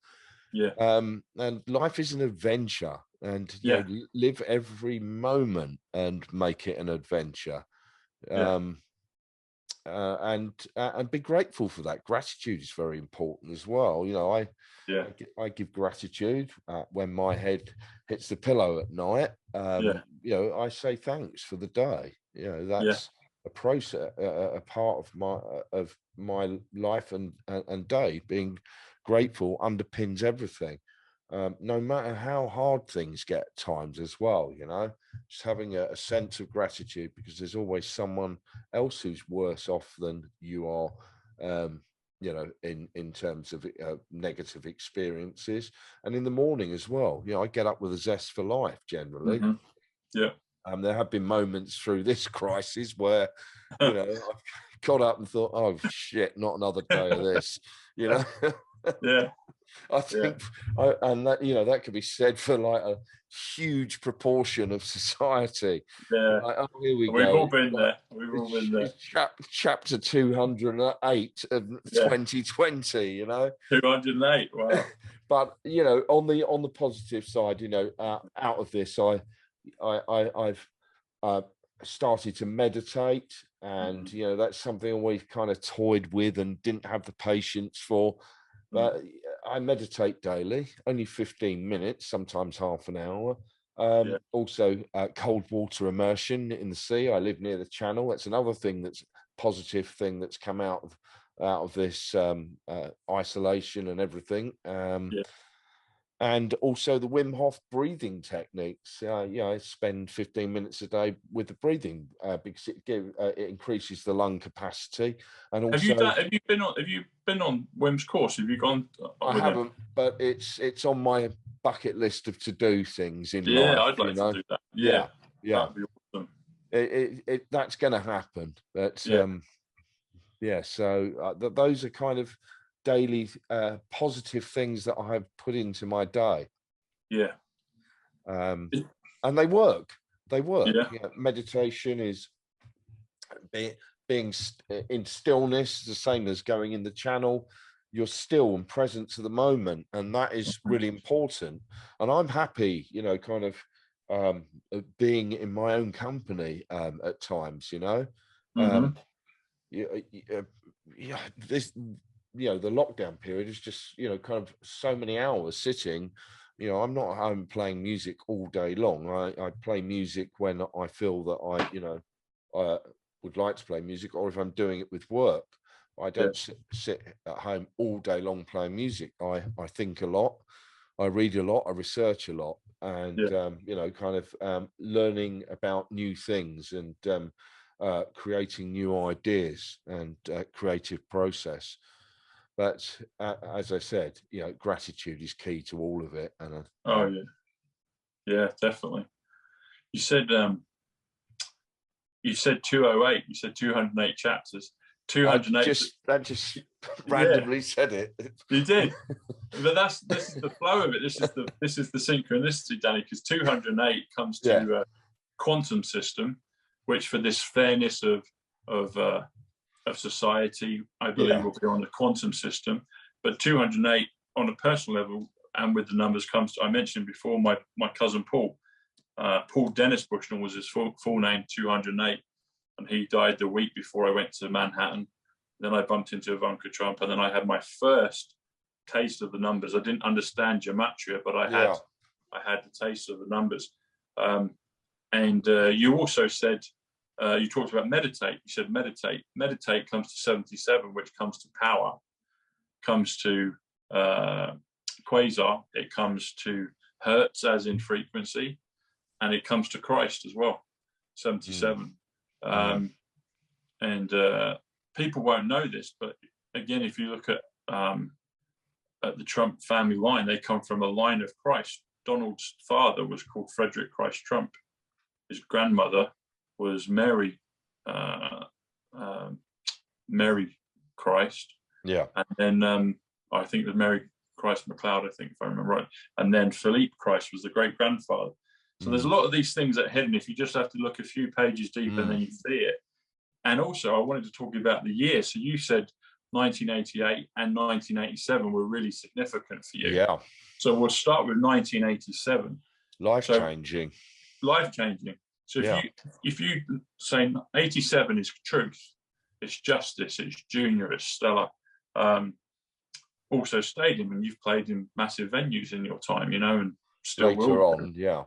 And life is an adventure, and you know, live every moment and make it an adventure. And be grateful for that. Gratitude is very important as well. You know, I give gratitude when my head hits the pillow at night. You know, I say thanks for the day. You know, that's a process, a part of my life and day. Being grateful underpins everything, no matter how hard things get at times as well. You know, just having a sense of gratitude, because there's always someone else who's worse off than you are, you know, in terms of negative experiences. And in the morning as well, you know, I get up with a zest for life generally. There have been moments through this crisis where, you know, I've got up and thought, oh shit, not another day of this, you know. I think, and that, you know, that could be said for like a huge proportion of society. Like, oh, here we go. We've all been there. We've all been there. Chapter 208 of 2020. You know, 208. Wow. But you know, on the positive side, you know, out of this, I've started to meditate, and you know, that's something I always kind of toyed with and didn't have the patience for. But I meditate daily, only 15 minutes, sometimes half an hour. Also, cold water immersion in the sea. I live near the channel. That's another thing that's positive thing that's come out of this isolation and everything. And also the Wim Hof breathing techniques. You know, I spend 15 minutes a day with the breathing because it increases the lung capacity. And also, have you been on Wim's course? Have you gone? I haven't, but it's on my bucket list of to do things in life. I'd like to do that. Yeah, that'd be awesome. That's going to happen. But so those are kind of daily positive things that I have put into my day. And they work. You know, meditation is being in stillness, the same as going in the channel. You're still and present to the moment, and that is really important. And I'm happy, you know, kind of being in my own company at times, you know. This, you know, the lockdown period is just, you know, kind of so many hours sitting. You know, I'm not home playing music all day long. I play music when I feel that I, you know, would like to play music, or if I'm doing it with work. I don't sit at home all day long playing music. I think a lot, I read a lot, I research a lot, and you know, kind of learning about new things and creating new ideas and creative process. But as I said, you know, gratitude is key to all of it. And definitely. You said You said 208. You said 208 chapters. 208. I just randomly said it. You did. But this is the flow of it. This is the synchronicity, Danny, because 208 comes to quantum system, which for this fairness of society, I believe will be on the quantum system. But 208 on a personal level and with the numbers comes to, I mentioned before, my cousin Paul Dennis Bushnell was his full name, 208, and he died the week before I went to Manhattan. Then I bumped into Ivanka Trump, and then I had my first taste of the numbers. I didn't understand gematria, but I had the taste of the numbers. And you also said, you talked about meditate. You said meditate. Meditate comes to 77, which comes to power, comes to quasar, it comes to hertz as in frequency, and it comes to Christ as well, 77. And people won't know this, but again, if you look at the Trump family line, they come from a line of Christ. Donald's father was called Frederick Christ Trump. His grandmother was Mary Christ. Yeah. And then I think it was Mary Christ McLeod, I think, if I remember right. And then Philippe Christ was the great grandfather. So there's a lot of these things that are hidden if you just have to look a few pages deep and then you see it. And also I wanted to talk about the year. So you said 1988 and 1987 were really significant for you. Yeah. So we'll start with 1987. Life-changing. Life-changing. So if you say 87 is truth, it's justice, it's junior, it's stellar. Also stadium, and you've played in massive venues in your time, and still later on, yeah.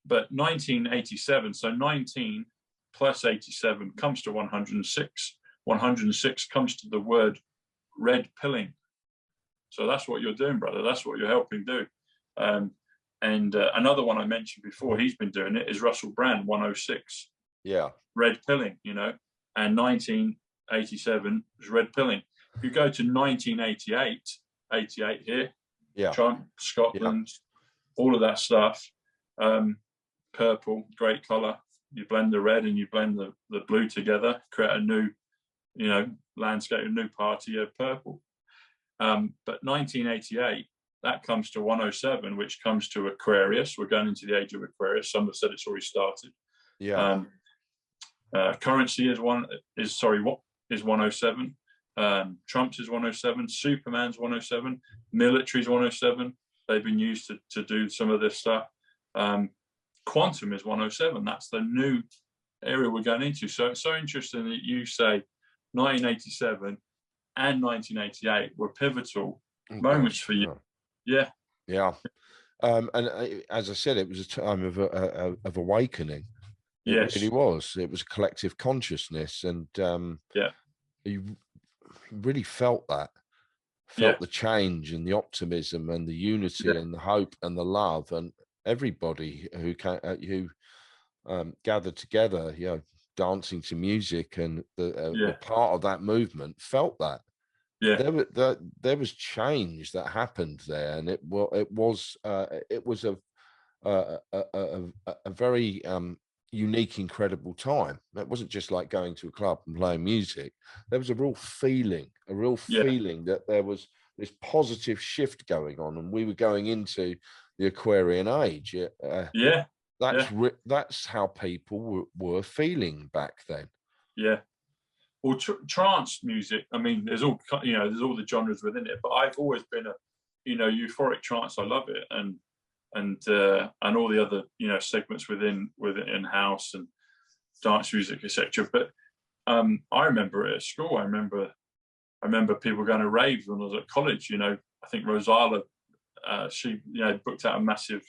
But 1987, so 19 plus 87 comes to 106. 106 comes to the word red pilling. So that's what you're doing, brother. That's what you're helping do. And another one I mentioned before, he's been doing it, is Russell Brand, 106. Yeah. Red pilling, and 1987 was red pilling. If you go to 1988, 88 here, Trump, Scotland, all of that stuff, purple, great color. You blend the red and you blend the blue together, create a new, landscape, a new party of purple. But 1988, that comes to 107, which comes to Aquarius. We're going into the age of Aquarius. Some have said it's already started. Yeah. Currency is 107. Trump's is 107. Superman's 107. Military's 107. They've been used to do some of this stuff. Quantum is 107. That's the new area we're going into. So it's so interesting that you say 1987 and 1988 were pivotal moments for you. Yeah. Yeah. And as I said, it was a time of awakening. Yes. It really was. It was a collective consciousness, and you really felt that. Felt the change and the optimism and the unity and the hope and the love, and everybody who gathered together, dancing to music, and the part of that movement felt that. Yeah, there was change that happened there, and it was a very unique, incredible time. It wasn't just like going to a club and playing music. There was a real feeling that there was this positive shift going on, and we were going into the Aquarian age. That's how people were feeling back then. Yeah. Well, trance music, I mean, there's all the genres within it, but I've always been a euphoric trance. I love it, and all the other segments within house and dance music, etc. But I remember at school, I remember people going to raves when I was at college. I think Rosala, she booked out a massive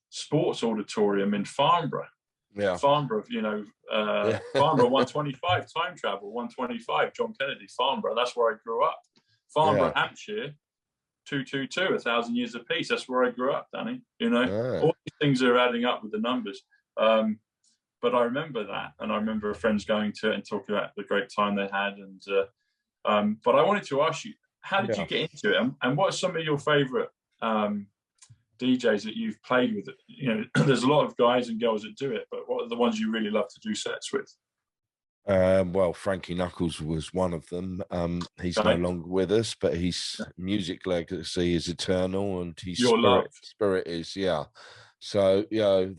sports auditorium in Farnborough. Yeah, Farnborough, Farnborough 125, time travel 125, John Kennedy, Farnborough. That's where I grew up. Farnborough, Hampshire, 222, 1,000 years of peace. That's where I grew up, Danny. All these things are adding up with the numbers. But I remember that, and I remember friends going to it and talking about the great time they had. And but I wanted to ask you, how did you get into it, and what are some of your favorite DJs that you've played with? You know, there's a lot of guys and girls that do it, but what are the ones you really love to do sets with? Well, Frankie Knuckles was one of them. He's no Okay. longer with us, but his music legacy is eternal, and his Your love. spirit is, yeah. So, you know,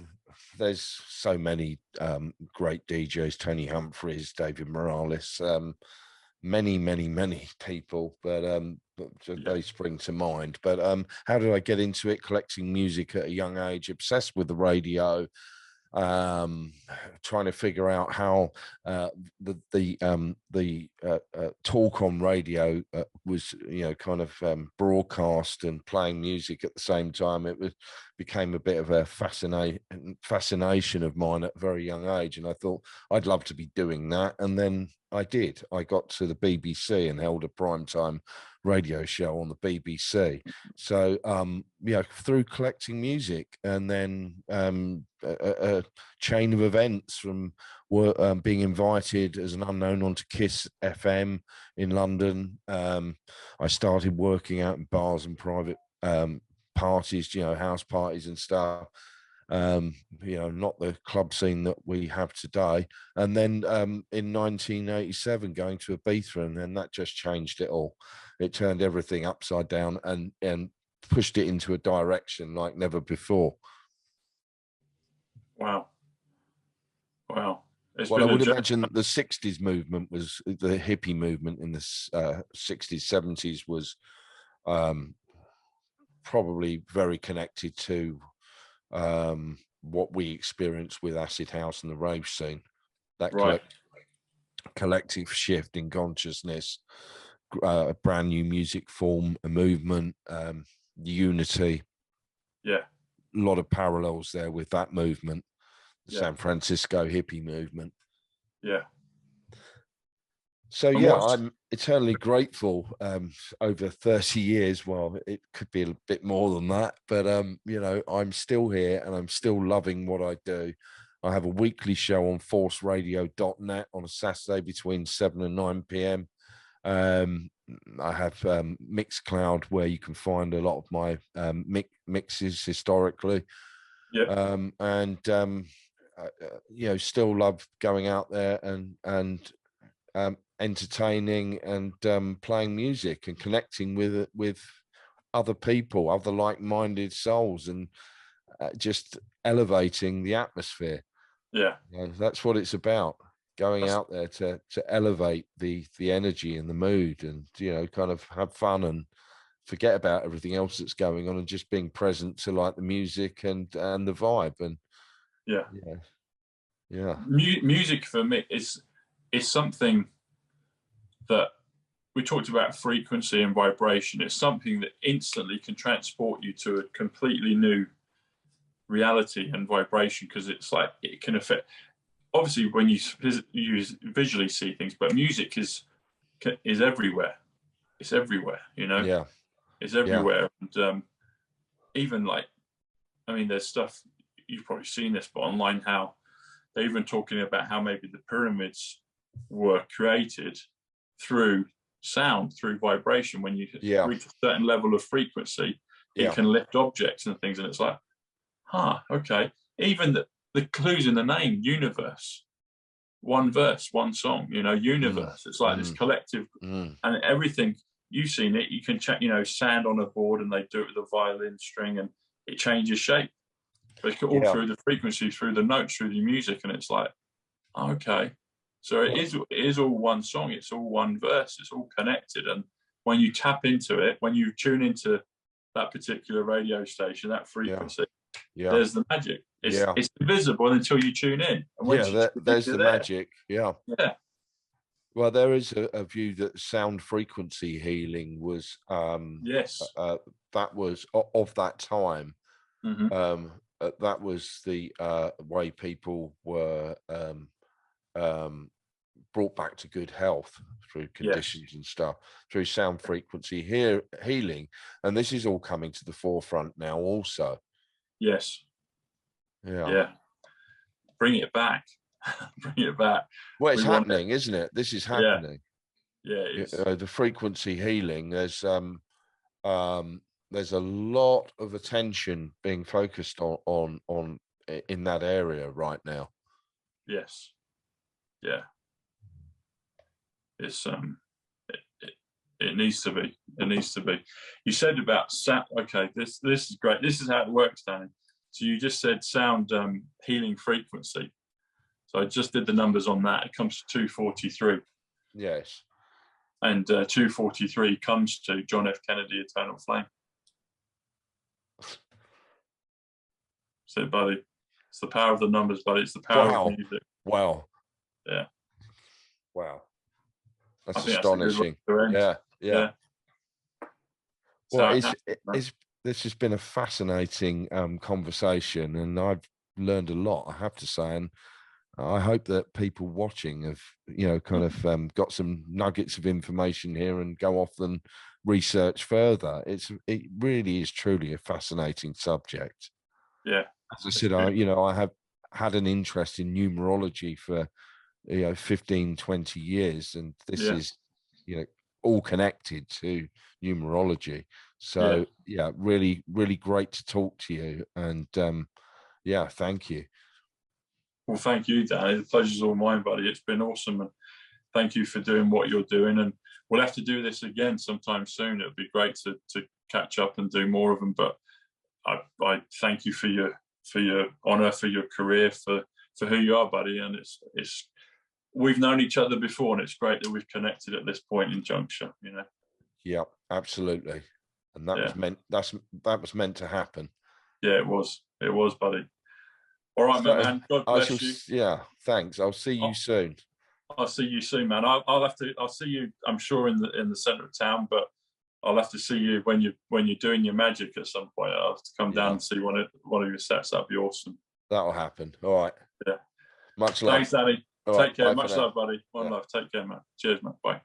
there's so many great DJs, Tony Humphries, David Morales, many people, but they spring to mind. But how did I get into it? Collecting music at a young age, obsessed with the radio, trying to figure out how the talk on radio was, you know, kind of broadcast and playing music at the same time. It became a bit of a fascination of mine at a very young age, and I thought I'd love to be doing that. And then I did. I got to the BBC and held a primetime radio show on the BBC. So, you know, through collecting music, and then a chain of events from being invited as an unknown onto Kiss FM in London. I started working out in bars and private parties, you know, house parties and stuff. You know, not the club scene that we have today. And then in 1987, going to Ibiza, and then that just changed it all. It turned everything upside down and pushed it into a direction like never before. Wow. Well, I would imagine the 60s movement was, the hippie movement in the 60s, 70s was probably very connected to what we experienced with acid house and the rave scene. That collective shift in consciousness, a brand new music form, a movement, unity. Yeah. A lot of parallels there with that movement, the San Francisco hippie movement. Yeah. So yeah, I'm eternally grateful. Over 30 years, well, it could be a bit more than that, but you know, I'm still here and I'm still loving what I do. I have a weekly show on forceradio.net on a Saturday between 7 and 9 p.m. I have Mixcloud, where you can find a lot of my mixes historically. Yeah. You know, still love going out there and entertaining and playing music and connecting with other people, other like-minded souls, and just elevating the atmosphere. Yeah. You know, that's what it's about. Going out there to elevate the energy and the mood, and, you know, kind of have fun and forget about everything else that's going on, and just being present to like the music and the vibe. And music for me is something that we talked about, frequency and vibration. It's something that instantly can transport you to a completely new reality and vibration, because it's like it can affect, obviously, when you visually see things, but music is everywhere. It's everywhere, you know. It's everywhere. And even like, I mean, there's stuff, you've probably seen this, but online, how they're even talking about how maybe the pyramids were created through sound, through vibration. When you reach a certain level of frequency, it can lift objects and things. And it's like, okay. Even the clues in the name, universe, one verse, one song, you know, universe. It's like this collective, and everything. You've seen it. You can check, you know, sand on a board, and they do it with a violin string, and it changes shape. But it's all through the frequency, through the notes, through the music, and it's like, okay. So it is all one song. It's all one verse. It's all connected. And when you tap into it, when you tune into that particular radio station, that frequency, there's the magic. It's invisible until you tune in. And there's the magic. Yeah. Well, there is a view that sound frequency healing was that was of that time. That was the way people were brought back to good health through conditions and stuff, through sound frequency healing. And this is all coming to the forefront now also. Bring it back. Bring it back. Well, it's happening, isn't it? This is happening. It is. The frequency healing, there's there's a lot of attention being focused on in that area right now. Yes. Yeah. It's it needs to be. It needs to be. You said about sound. Okay, this is great. This is how it works, Danny. So you just said sound healing frequency. So I just did the numbers on that. It comes to 243. Yes. And 243 comes to John F. Kennedy, Eternal Flame. So, buddy, it's the power of the numbers, buddy. It's the power of music. Wow. Yeah. Wow. That's astonishing. Yeah. Yeah. Well, this has been a fascinating conversation, and I've learned a lot, I have to say, and I hope that people watching have, kind of got some nuggets of information here and go off and research further. It really is truly a fascinating subject. Yeah. As I said, I have had an interest in numerology for 15, 20 years, and this is all connected to numerology. So really, really great to talk to you, and thank you. Well, thank you, Danny. The pleasure's all mine, buddy. It's been awesome, and thank you for doing what you're doing. And we'll have to do this again sometime soon. It'd be great to catch up and do more of them. But I thank you for your honor, for your career, for who you are, buddy. And it's we've known each other before, and it's great that we've connected at this point in juncture. Yeah, absolutely. And that was meant. That was meant to happen. Yeah, it was. It was, buddy. All right, my man. God bless you. Yeah, thanks. I'll see you soon. I'll see you soon, man. I'll see you, I'm sure, in the center of town, but I'll have to see you when you're doing your magic at some point. I'll have to come down and see one of your sets. That'd be awesome. That'll happen. All right. Yeah. Much love. Thanks, Danny. All Take care. Bye Much love, buddy. One love. Take care, man. Cheers, man. Bye.